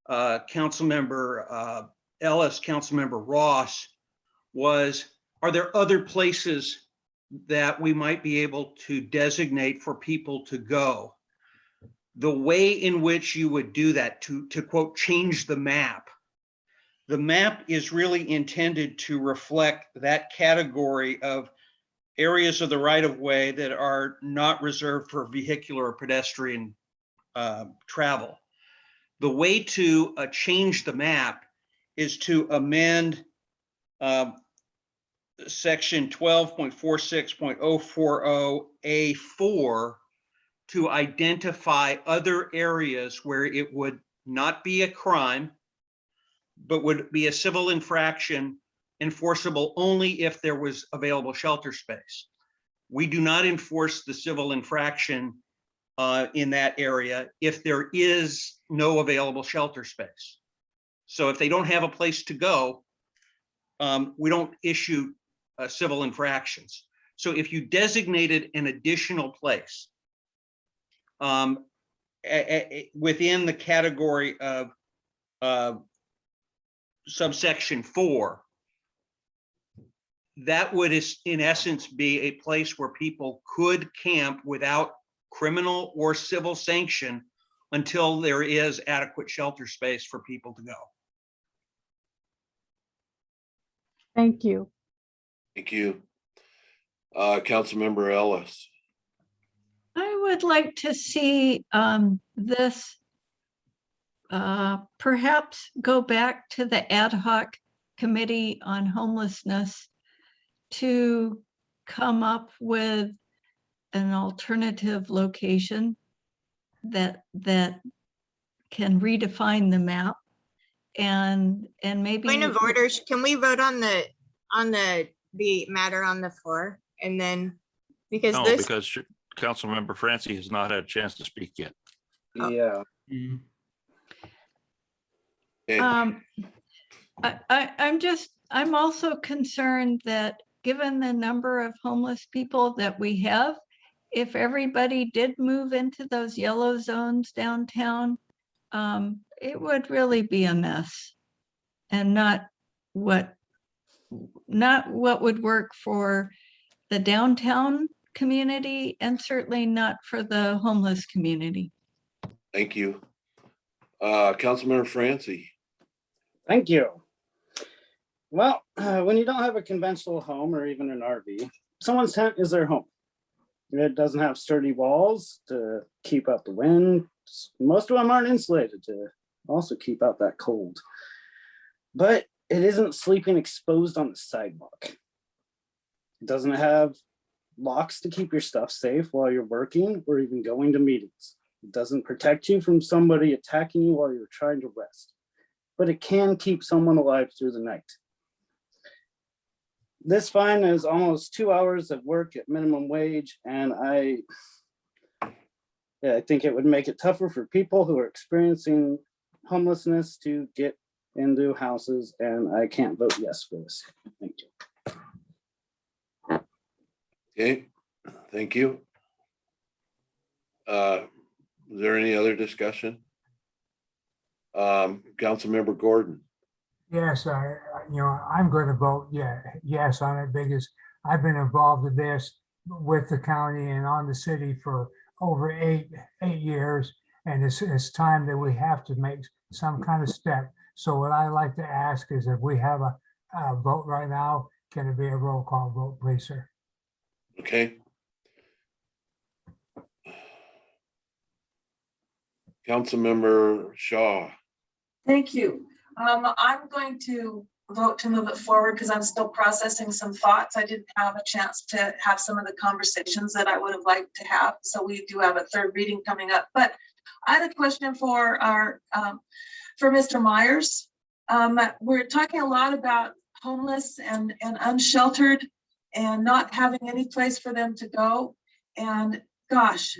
Councilmember Ellis, Councilmember Ross, was, are there other places that we might be able to designate for people to go? The way in which you would do that, to quote, change the map is really intended to reflect that category of areas of the right of way that are not reserved for vehicular or pedestrian travel. The way to change the map is to amend section 12.46.040A4 to identify other areas where it would not be a crime, but would be a civil infraction enforceable only if there was available shelter space. We do not enforce the civil infraction in that area if there is no available shelter space. So if they don't have a place to go, we don't issue civil infractions. So if you designated an additional place within the category of subsection 4, that would in essence be a place where people could camp without criminal or civil sanction until there is adequate shelter space for people to go. Thank you. Thank you. Councilmember Ellis. I would like to see this perhaps go back to the ad hoc committee on homelessness to come up with an alternative location that can redefine the map and maybe. Point of order, can we vote on the matter on the floor and then, because No, this. because Councilmember Francie has not had a chance to speak yet. Yeah. I'm also concerned that given the number of homeless people that we have, if everybody did move into those yellow zones downtown, it would really be a mess and not what would work for the downtown community and certainly not for the homeless community. Thank you. Councilmember Francie. Thank you. Well, when you don't have a conventional home or even an RV, someone's tent is their home. It doesn't have sturdy walls to keep out the wind. Most of them aren't insulated to also keep out that cold. But it isn't sleeping exposed on the sidewalk. It doesn't have locks to keep your stuff safe while you're working or even going to meetings. It doesn't protect you from somebody attacking you while you're trying to rest, but it can keep someone alive through the night. This fine is almost 2 hours of work at minimum wage, and I think it would make it tougher for people who are experiencing homelessness to get into houses, and I can't vote yes for this. Thank you. Okay, thank you. Is there any other discussion? Councilmember Gordon. Yes, I'm going to vote yes on it because I've been involved in this with the county and on the city for over eight years. And it's time that we have to make some kind of step. So what I like to ask is if we have a vote right now, can it be a roll call vote, please, sir? Okay. Councilmember Shaw. Thank you. I'm going to vote to move it forward because I'm still processing some thoughts. I didn't have a chance to have some of the conversations that I would have liked to have. So we do have a third reading coming up. But I had a question for for Mr. Myers. We're talking a lot about homeless and unsheltered and not having any place for them to go. And gosh,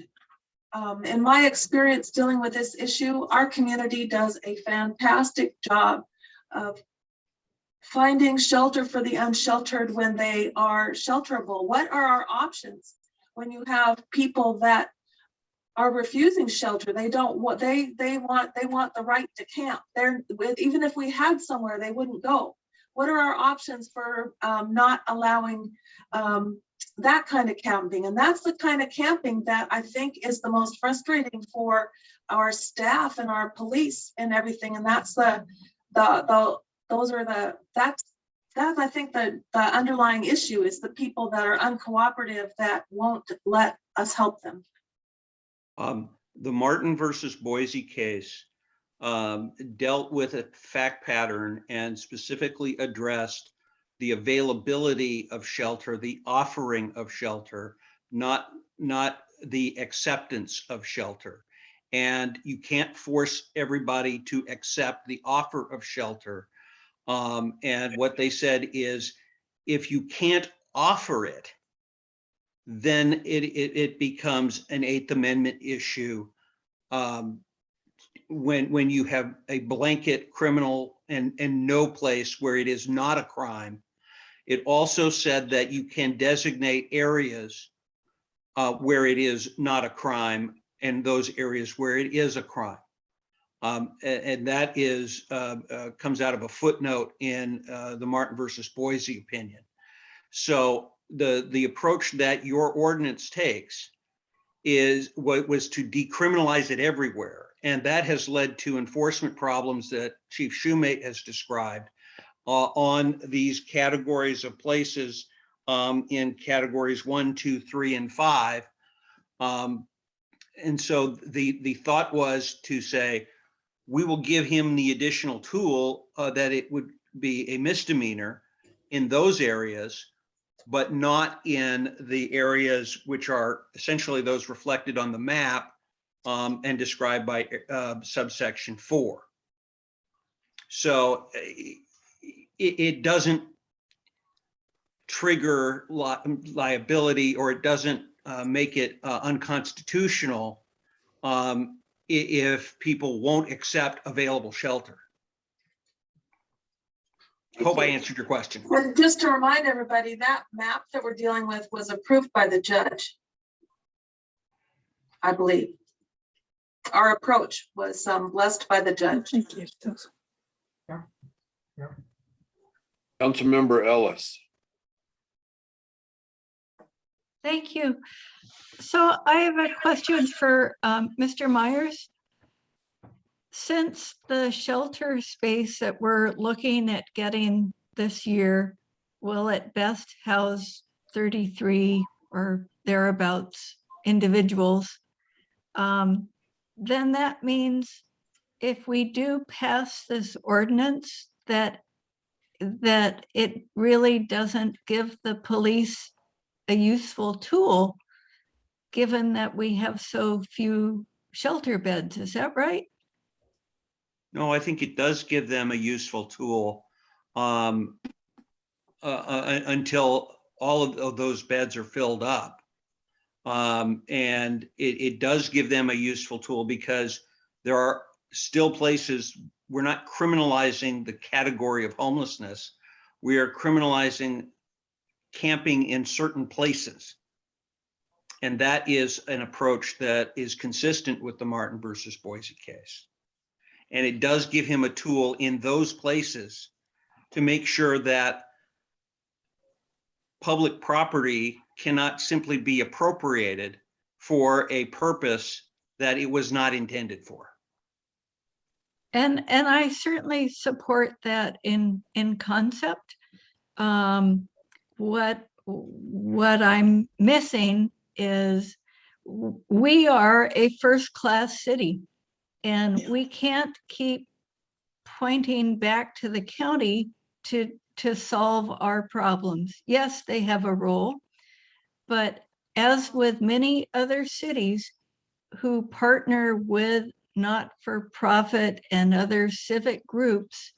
in my experience dealing with this issue, our community does a fantastic job of finding shelter for the unsheltered when they are shelterable. What are our options when you have people that are refusing shelter? They don't want, they want the right to camp. Even if we had somewhere, they wouldn't go. What are our options for not allowing that kind of camping? And that's the kind of camping that I think is the most frustrating for our staff and our police and everything. And that's that's I think the underlying issue is the people that are uncooperative that won't let us help them. The Martin versus Boise case dealt with a fact pattern and specifically addressed the availability of shelter, the offering of shelter, not the acceptance of shelter. And you can't force everybody to accept the offer of shelter. And what they said is, if you can't offer it, then it becomes an Eighth Amendment issue. When you have a blanket criminal and no place where it is not a crime. It also said that you can designate areas where it is not a crime and those areas where it is a crime. And that is comes out of a footnote in the Martin versus Boise opinion. So the approach that your ordinance takes is what was to decriminalize it everywhere. And that has led to enforcement problems that Chief Shoemate has described on these categories of places in categories 1, 2, 3, and 5. And so the thought was to say, we will give him the additional tool that it would be a misdemeanor in those areas, but not in the areas which are essentially those reflected on the map and described by subsection 4. So it doesn't trigger liability, or it doesn't make it unconstitutional if people won't accept available shelter. Hope I answered your question. And just to remind everybody, that map that we're dealing with was approved by the judge, I believe. Our approach was blessed by the judge. Thank you. Yeah. Councilmember Ellis. Thank you. So I have a question for Mr. Myers. Since the shelter space that we're looking at getting this year will at best house 33 or thereabouts individuals, then that means if we do pass this ordinance that it really doesn't give the police a useful tool, given that we have so few shelter beds. Is that right? No, I think it does give them a useful tool until all of those beds are filled up. And it does give them a useful tool because there are still places, we're not criminalizing the category of homelessness. We are criminalizing camping in certain places. And that is an approach that is consistent with the Martin versus Boise case. And it does give him a tool in those places to make sure that public property cannot simply be appropriated for a purpose that it was not intended for. And I certainly support that in concept. What I'm missing is we are a first-class city, and we can't keep pointing back to the county to solve our problems. Yes, they have a role, but as with many other cities who partner with not-for-profit and other civic groups,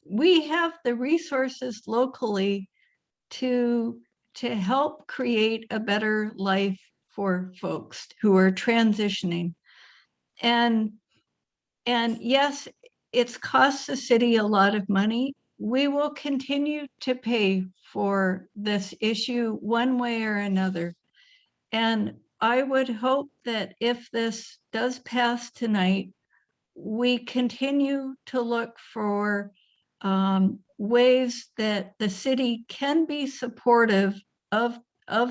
we have the resources locally to help create a better life for folks who are transitioning. And yes, it's cost the city a lot of money. We will continue to pay for this issue one way or another. And I would hope that if this does pass tonight, we continue to look for ways that the city can be supportive of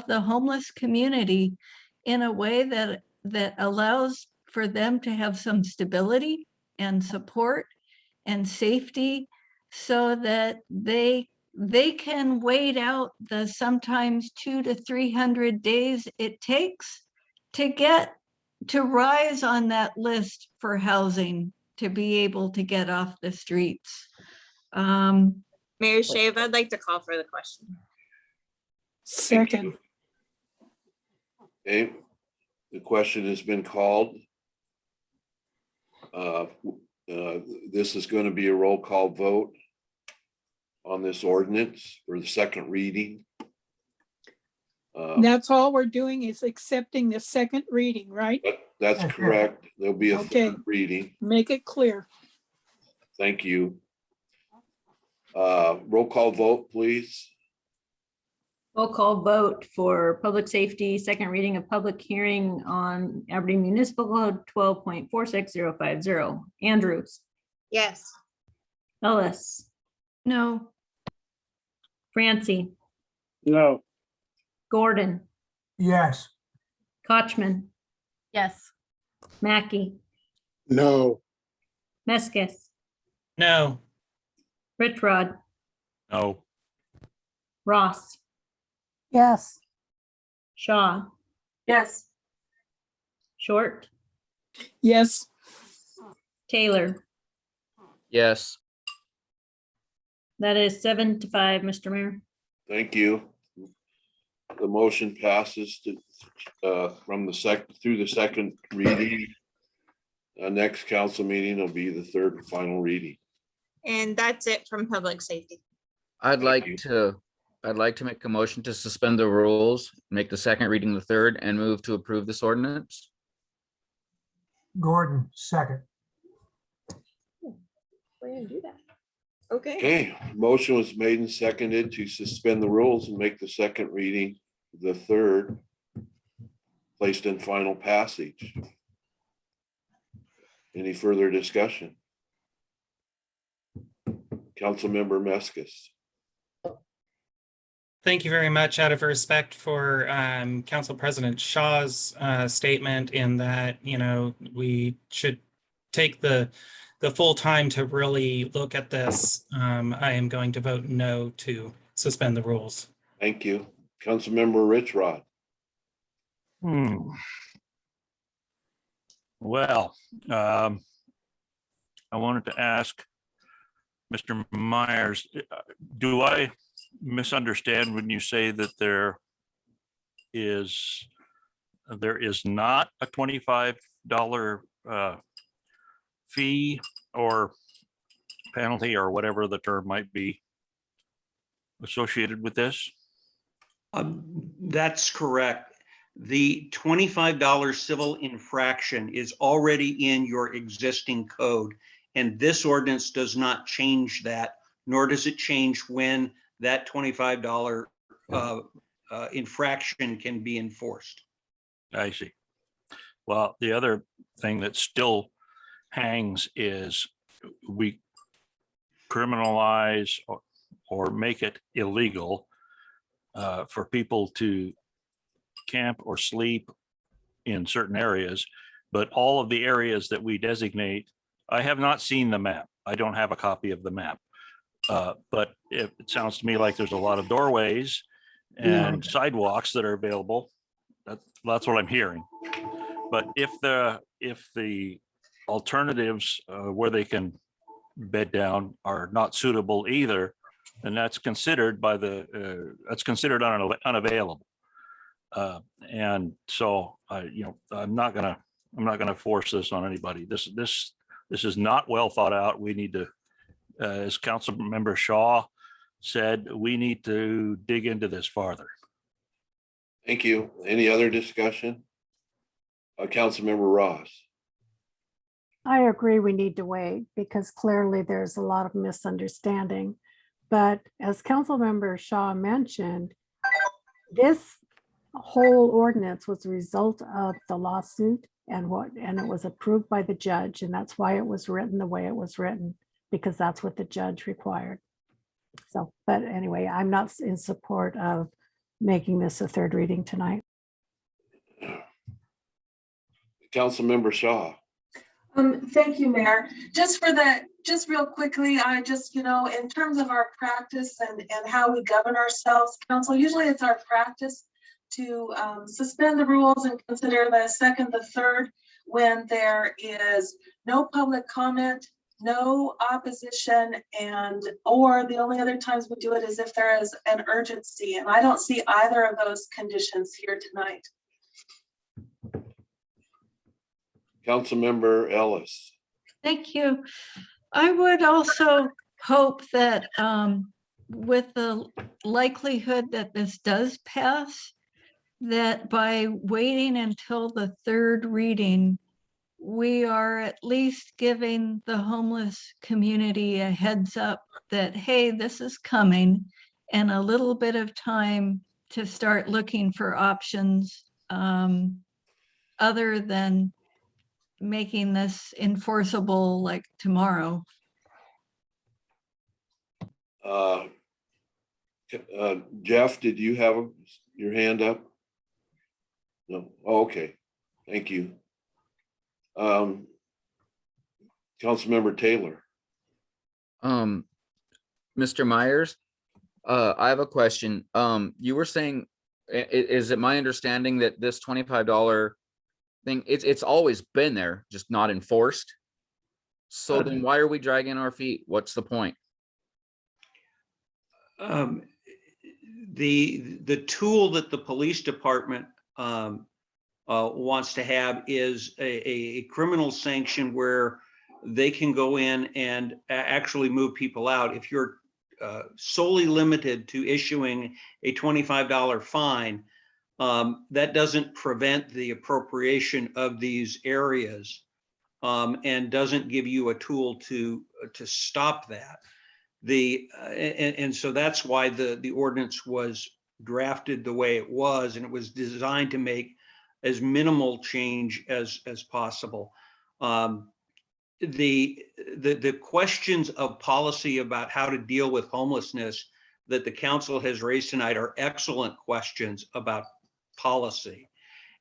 the homeless community in a way that allows for them to have some stability and support and safety, so that they can wait out the sometimes 200 to 300 days it takes to rise on that list for housing, to be able to get off the streets. Mayor Shave, I'd like to call for the question. Second. Okay, the question has been called. This is going to be a roll call vote on this ordinance for the second reading. That's all we're doing is accepting the second reading, right? That's correct. There'll be a Okay. third reading. Make it clear. Thank you. Roll call vote, please. Roll call vote for public safety, second reading of public hearing on Aberdeen Municipal Code 12.46050. Andrews, Yes. Ellis, No, Francie, No. Gordon, Yes. Kochman, Yes. Mackey, No. Meskis, No. Rich Rod, No. Ross, Yes. Shaw, Yes. Short, Yes. Taylor. Yes. That is 7-5, Mr. Mayor. Thank you. The motion passes to, from the through the second reading. Next council meeting will be the third and final reading. And that's it from public safety. I'd Thank you. I'd like to make a motion to suspend the rules, make the second reading the third, and move to approve this ordinance. Gordon, second. We're gonna do that. Okay. Okay, motion was made and seconded to suspend the rules and make the second reading the third, placed in final passage. Any further discussion? Councilmember Meskis. Thank you very much. Out of respect for Council President Shaw's statement in that, you know, we should take the full time to really look at this, I am going to vote no to suspend the rules. Thank you. Councilmember Rich Rod. Well, I wanted to ask Mr. Myers, do I misunderstand when you say that there is not a $25 fee or penalty or whatever the term might be associated with this? That's correct. The $25 civil infraction is already in your existing code, and this ordinance does not change that, nor does it change when that $25 infraction can be enforced. I see. Well, the other thing that still hangs is we criminalize or make it illegal for people to camp or sleep in certain areas, but all of the areas that we designate, I have not seen the map. I don't have a copy of the map. But it sounds to me like there's a lot of doorways and sidewalks that are available. That's what I'm hearing. But if the alternatives where they can bed down are not suitable either, then that's considered by that's considered unavailable. And so I'm not gonna force this on anybody. This is not well thought out. We need to, as Council Member Shaw said, we need to dig into this farther. Thank you. Any other discussion? Councilmember Ross. I agree we need to wait because clearly there's a lot of misunderstanding. But as Councilmember Shaw mentioned, this whole ordinance was a result of the lawsuit and it was approved by the judge, and that's why it was written the way it was written, because that's what the judge required. So, but anyway, I'm not in support of making this a third reading tonight. Councilmember Shaw. Thank you, Mayor. Just real quickly, I just, in terms of our practice and how we govern ourselves, council, usually it's our practice to suspend the rules and consider the second, the third, when there is no public comment, no opposition, or the only other times we do it is if there is an urgency. And I don't see either of those conditions here tonight. Councilmember Ellis. thank you. I would also hope that with the likelihood that this does pass, that by waiting until the third reading, we are at least giving the homeless community a heads up that, hey, this is coming, and a little bit of time to start looking for options other than making this enforceable like tomorrow. Jeff, did you have your hand up? No. Oh, okay. Thank you. Councilmember Taylor. Mr. Myers, I have a question. You were saying, is it my understanding that this $25 thing, it's always been there, just not enforced? So then why are we dragging our feet? What's the point? The tool that the police department wants to have is a criminal sanction where they can go in and actually move people out. If you're solely limited to issuing a $25 fine, that doesn't prevent the appropriation of these areas and doesn't give you a tool to stop that. And so that's why the ordinance was drafted the way it was, and it was designed to make as minimal change as possible. The questions of policy about how to deal with homelessness that the council has raised tonight are excellent questions about policy.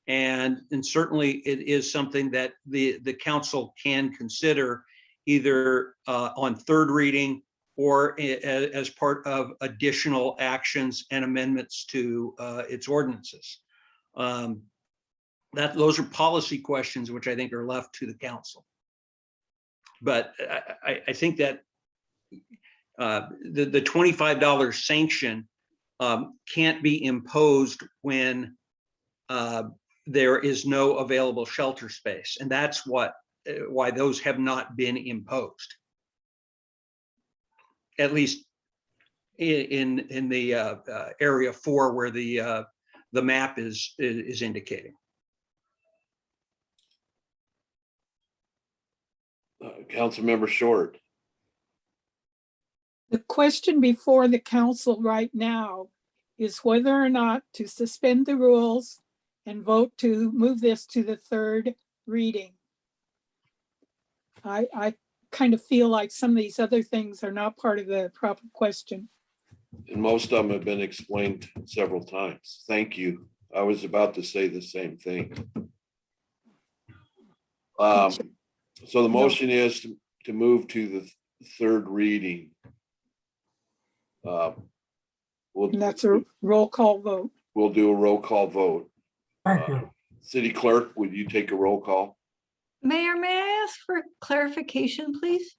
And certainly it is something that the council can consider either on third reading or as part of additional actions and amendments to its ordinances. Those are policy questions which I think are left to the council. But I think that the $25 sanction can't be imposed when there is no available shelter space, and that's why those have not been imposed, at least in the area 4 where the map is indicating. Councilmember Short. The question before the council right now is whether or not to suspend the rules and vote to move this to the third reading. I kind of feel like some of these other things are not part of the proper question. And most of them have been explained several times. Thank you. I was about to say the same thing. So the motion is to move to the third reading. And that's a roll call vote. We'll do a roll call vote. Thank you. City Clerk, would you take a roll call? Mayor, may I ask for clarification, please?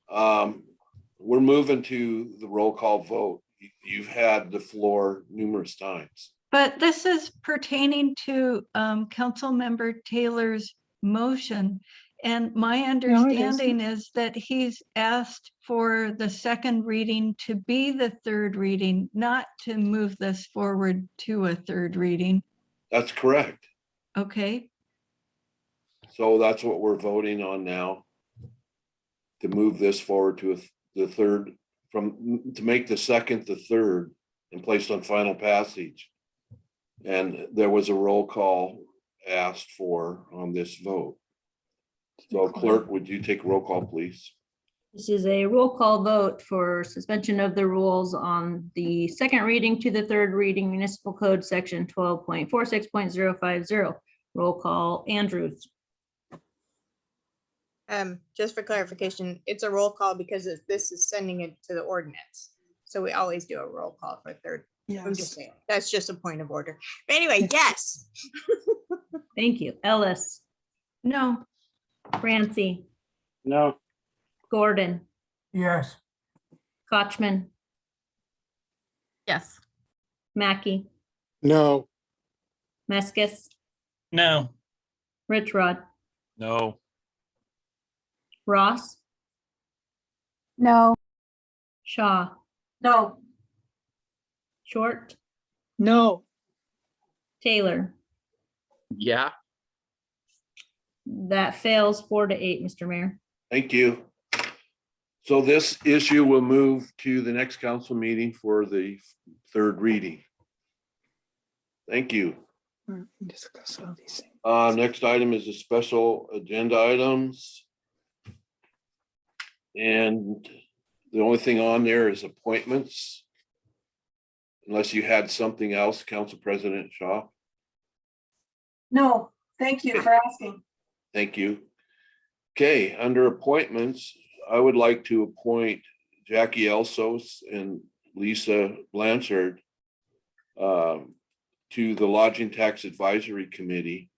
We're moving to the roll call vote. You've had the floor numerous times. But this is pertaining to Councilmember Taylor's motion. And my understanding is that he's asked for the second reading to be the third reading, not to move this forward to a third reading. That's correct. Okay. So that's what we're voting on now. To move this forward to the third, to make the second the third and placed on final passage. And there was a roll call asked for on this vote. So Clerk, would you take a roll call, please? This is a roll call vote for suspension of the rules on the second reading to the third reading municipal code section 12.46.050. Roll call, Andrews. Just for clarification, it's a roll call because this is sending it to the ordinance. So we always do a roll call for third. I'm just saying, that's just a point of order. But anyway, yes. Thank you. Ellis. No. Francie. No. Gordon. Yes. Kochman. Yes. Mackey. No. Meskis. No. Rich Rod. No. Ross. No. Shaw. No. Short. No. Taylor. Yeah. That fails 4-8, Mr. Mayor. Thank you. So this issue will move to the next council meeting for the third reading. Thank you. Discuss all these things. Next item is the special agenda items. And the only thing on there is appointments. Unless you had something else, Council President Shaw. No, thank you for asking. Thank you. Okay, under appointments, I would like to appoint Jackie Elsos and Lisa Blanchard to the Lodging Tax Advisory Committee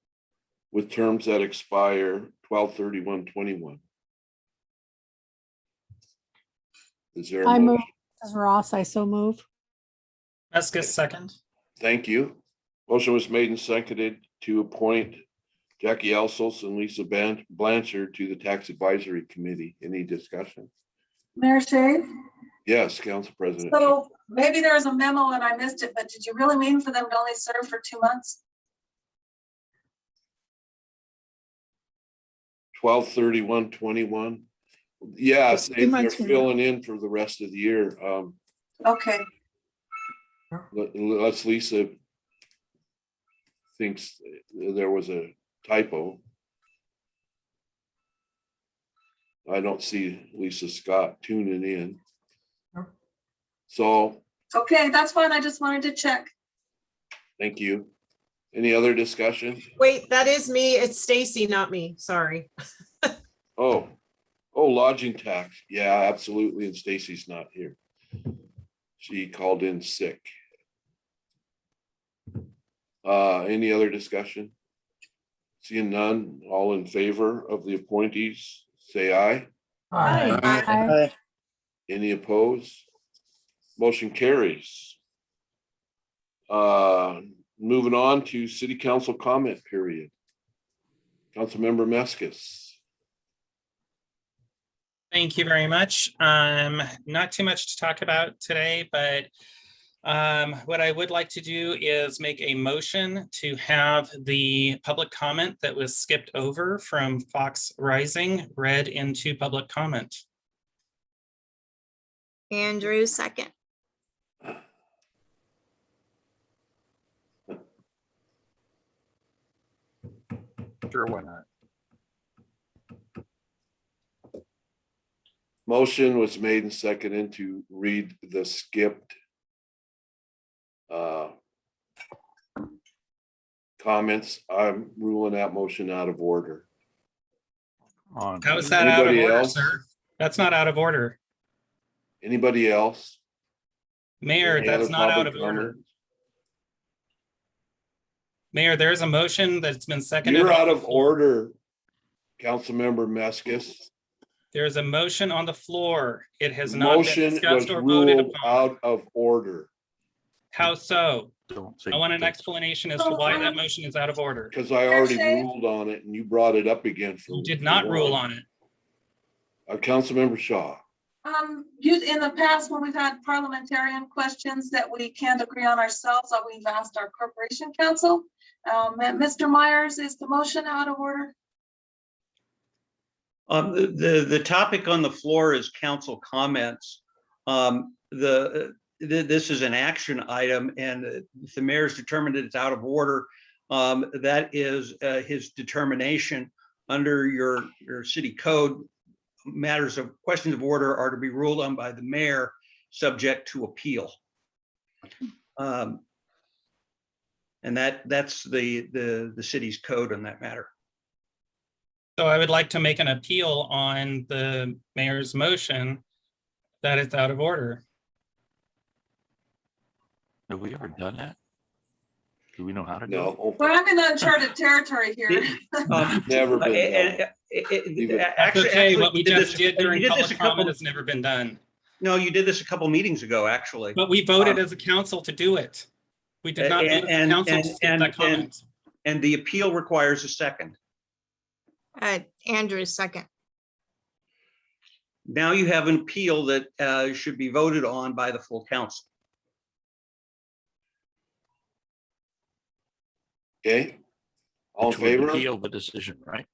with terms that expire 12/31/21. Is there a I move, motion? as Ross, I so move. Meskis second. Thank you. Motion was made and seconded to appoint Jackie Elsos and Lisa Blanchard to the Tax Advisory Committee. Any discussion? Mayor Shea? Yes, Council President. So maybe there was a memo and I missed it, but did you really mean for them to only serve for 2 months? 12/31/21. Yeah, It's 2 they're months from now. filling in for the rest of the year. Okay, Unless Lisa thinks there was a typo. I don't see Lisa Scott tuning in. So, okay, that's fine. I just wanted to check. thank you. Any other discussion? Wait, that is me. It's Stacy, not me. Sorry. Oh, lodging tax. Yeah, absolutely. And Stacy's not here. She called in sick. Any other discussion? Seeing none, all in favor of the appointees, say aye. Aye. Aye. Any opposed? Motion carries. Moving on to city council comment period. Councilmember Meskis. Thank you very much. Not too much to talk about today, but what I would like to do is make a motion to have the public comment that was skipped over from Fox Rising read into public comment. Andrew, second. Sure, why not? Motion was made and seconded to read the skipped comments. I'm ruling that motion out of order. How is that out of Anybody order, else? sir? That's not out of order. Anybody else? Mayor, Any that's other not out public of order. comment? Mayor, there's a motion that's been seconded. You're on out the of floor. order, Councilmember Meskis. There's a motion on the floor. It has not been Motion was discussed or voted ruled upon. out of order How so? Don't say I want an things. explanation as to why that motion is out of order. because I already ruled on it and you brought it up again. You did not rule on it. Councilmember Shaw. In the past, when we've had parliamentarian questions that we can't agree on ourselves, we've asked our corporation counsel. Mr. Myers, is the motion out of order? The topic on the floor is council comments. This is an action item, and if the mayor's determined that it's out of order, that is his determination. Under your city code, matters of questions of order are to be ruled on by the mayor, subject to appeal. And that's the city's code on that matter. So I would like to make an appeal on the mayor's motion that it's out of order. Have we ever done that? Do we know how to do it? No. Well, I'm in uncharted territory here. Never been done. That's okay. What we did just this- did during you did this public a couple- comment has never been done. No, you did this a couple meetings ago, actually. But we voted as a council to do it. We did not vote as a council to skip that comment. And the appeal requires a second. Andrew, second. Now you have an appeal that should be voted on by the full council. Okay, all in which would favor? appeal the decision, right?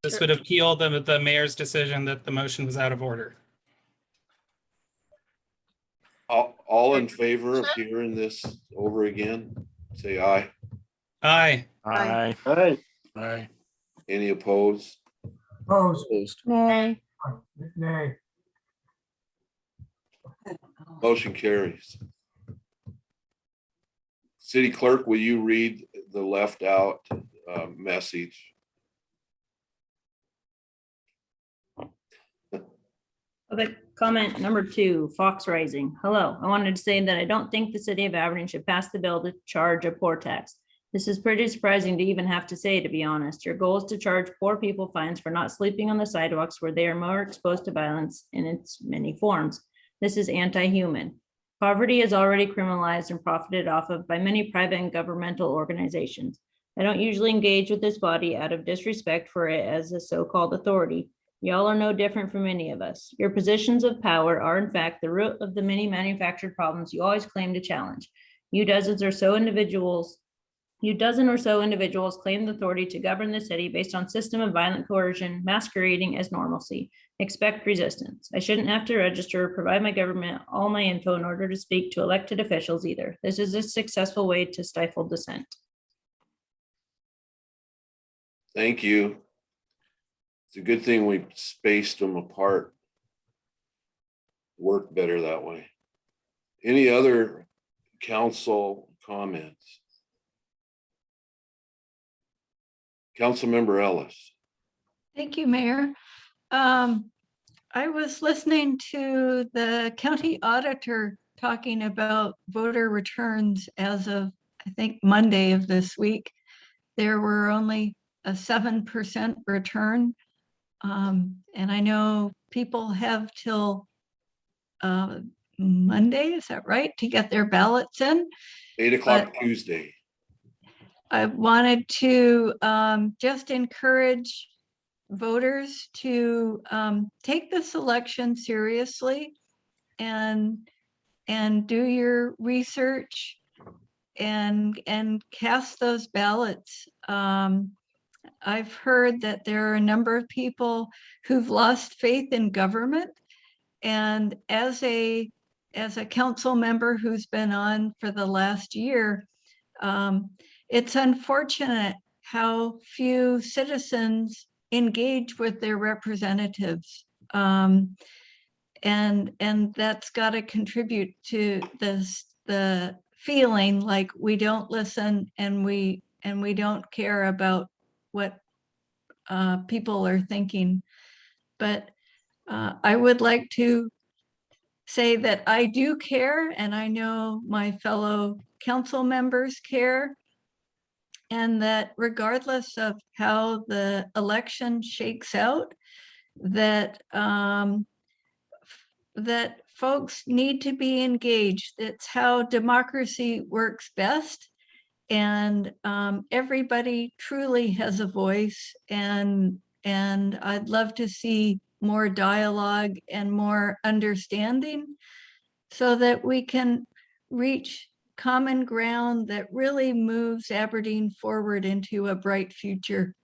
This would appeal the mayor's decision that the motion was out of order. All in favor of hearing this over again, say aye. Aye. Aye. Aye. Aye. Any opposed? Opposed? Nay. Nay. Motion carries. City Clerk, will you read the left out message? Okay, comment number 2, Fox Rising. Hello, I wanted to say that I don't think the city of Aberdeen should pass the bill to charge a poor tax. This is pretty surprising to even have to say, to be honest. Your goal is to charge poor people fines for not sleeping on the sidewalks where they are more exposed to violence in its many forms. This is anti-human. Poverty is already criminalized and profited off of by many private and governmental organizations. I don't usually engage with this body out of disrespect for it as a so-called authority. Y'all are no different from any of us. Your positions of power are in fact the root of the many manufactured problems you always claim to challenge. You dozen or so individuals claim the authority to govern the city based on system of violent coercion masquerading as normalcy. Expect resistance. I shouldn't have to register or provide my government all my info in order to speak to elected officials either. This is a successful way to stifle dissent. Thank you. It's a good thing we spaced them apart. Work better that way. Any other council comments? Councilmember Ellis. Thank you, Mayor. I was listening to the county auditor talking about voter returns as of, I think, Monday of this week. There were only a 7% return. And I know people have till Monday, is that right, to get their ballots in? 8 o'clock Tuesday. I wanted to just encourage voters to take this election seriously and do your research and cast those ballots. I've heard that there are a number of people who've lost faith in government, and as a council member who's been on for the last year, it's unfortunate how few citizens engage with their representatives. And that's got to contribute to the feeling like we don't listen and we don't care about what people are thinking. But I would like to say that I do care, and I know my fellow council members care, and that regardless of how the election shakes out, that that folks need to be engaged. It's how democracy works best. And everybody truly has a voice, and I'd love to see more dialogue and more understanding so that we can reach common ground that really moves Aberdeen forward into a bright future.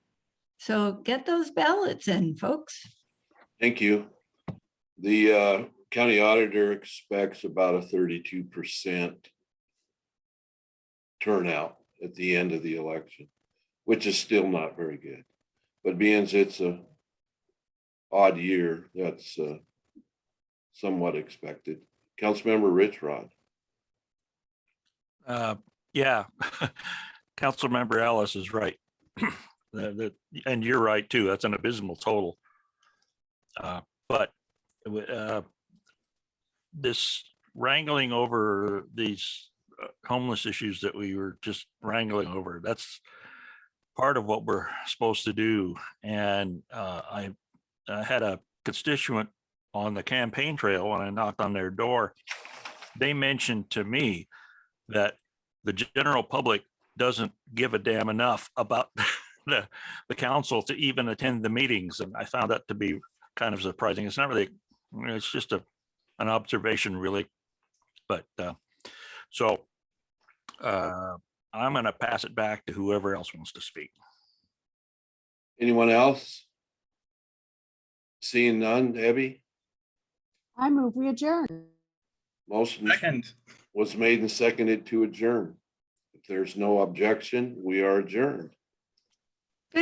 So get those ballots in, folks. Thank you. The county auditor expects about a 32% turnout at the end of the election, which is still not very good. But being it's a odd year, that's somewhat expected. Councilmember Richrod. Yeah, Councilmember Ellis is right. And you're right too. That's an abysmal total. But this wrangling over these homeless issues that we were just wrangling over, that's part of what we're supposed to do. And I had a constituent on the campaign trail when I knocked on their door. They mentioned to me that the general public doesn't give a damn enough about the council to even attend the meetings. And I found that to be kind of surprising. It's not really, it's just an observation really. But I I'm going to pass it back to whoever else wants to speak. Anyone else? Seeing none, Debbie? I move we adjourn. Motion Second. was made and seconded to adjourn. If there's no objection, we are adjourned.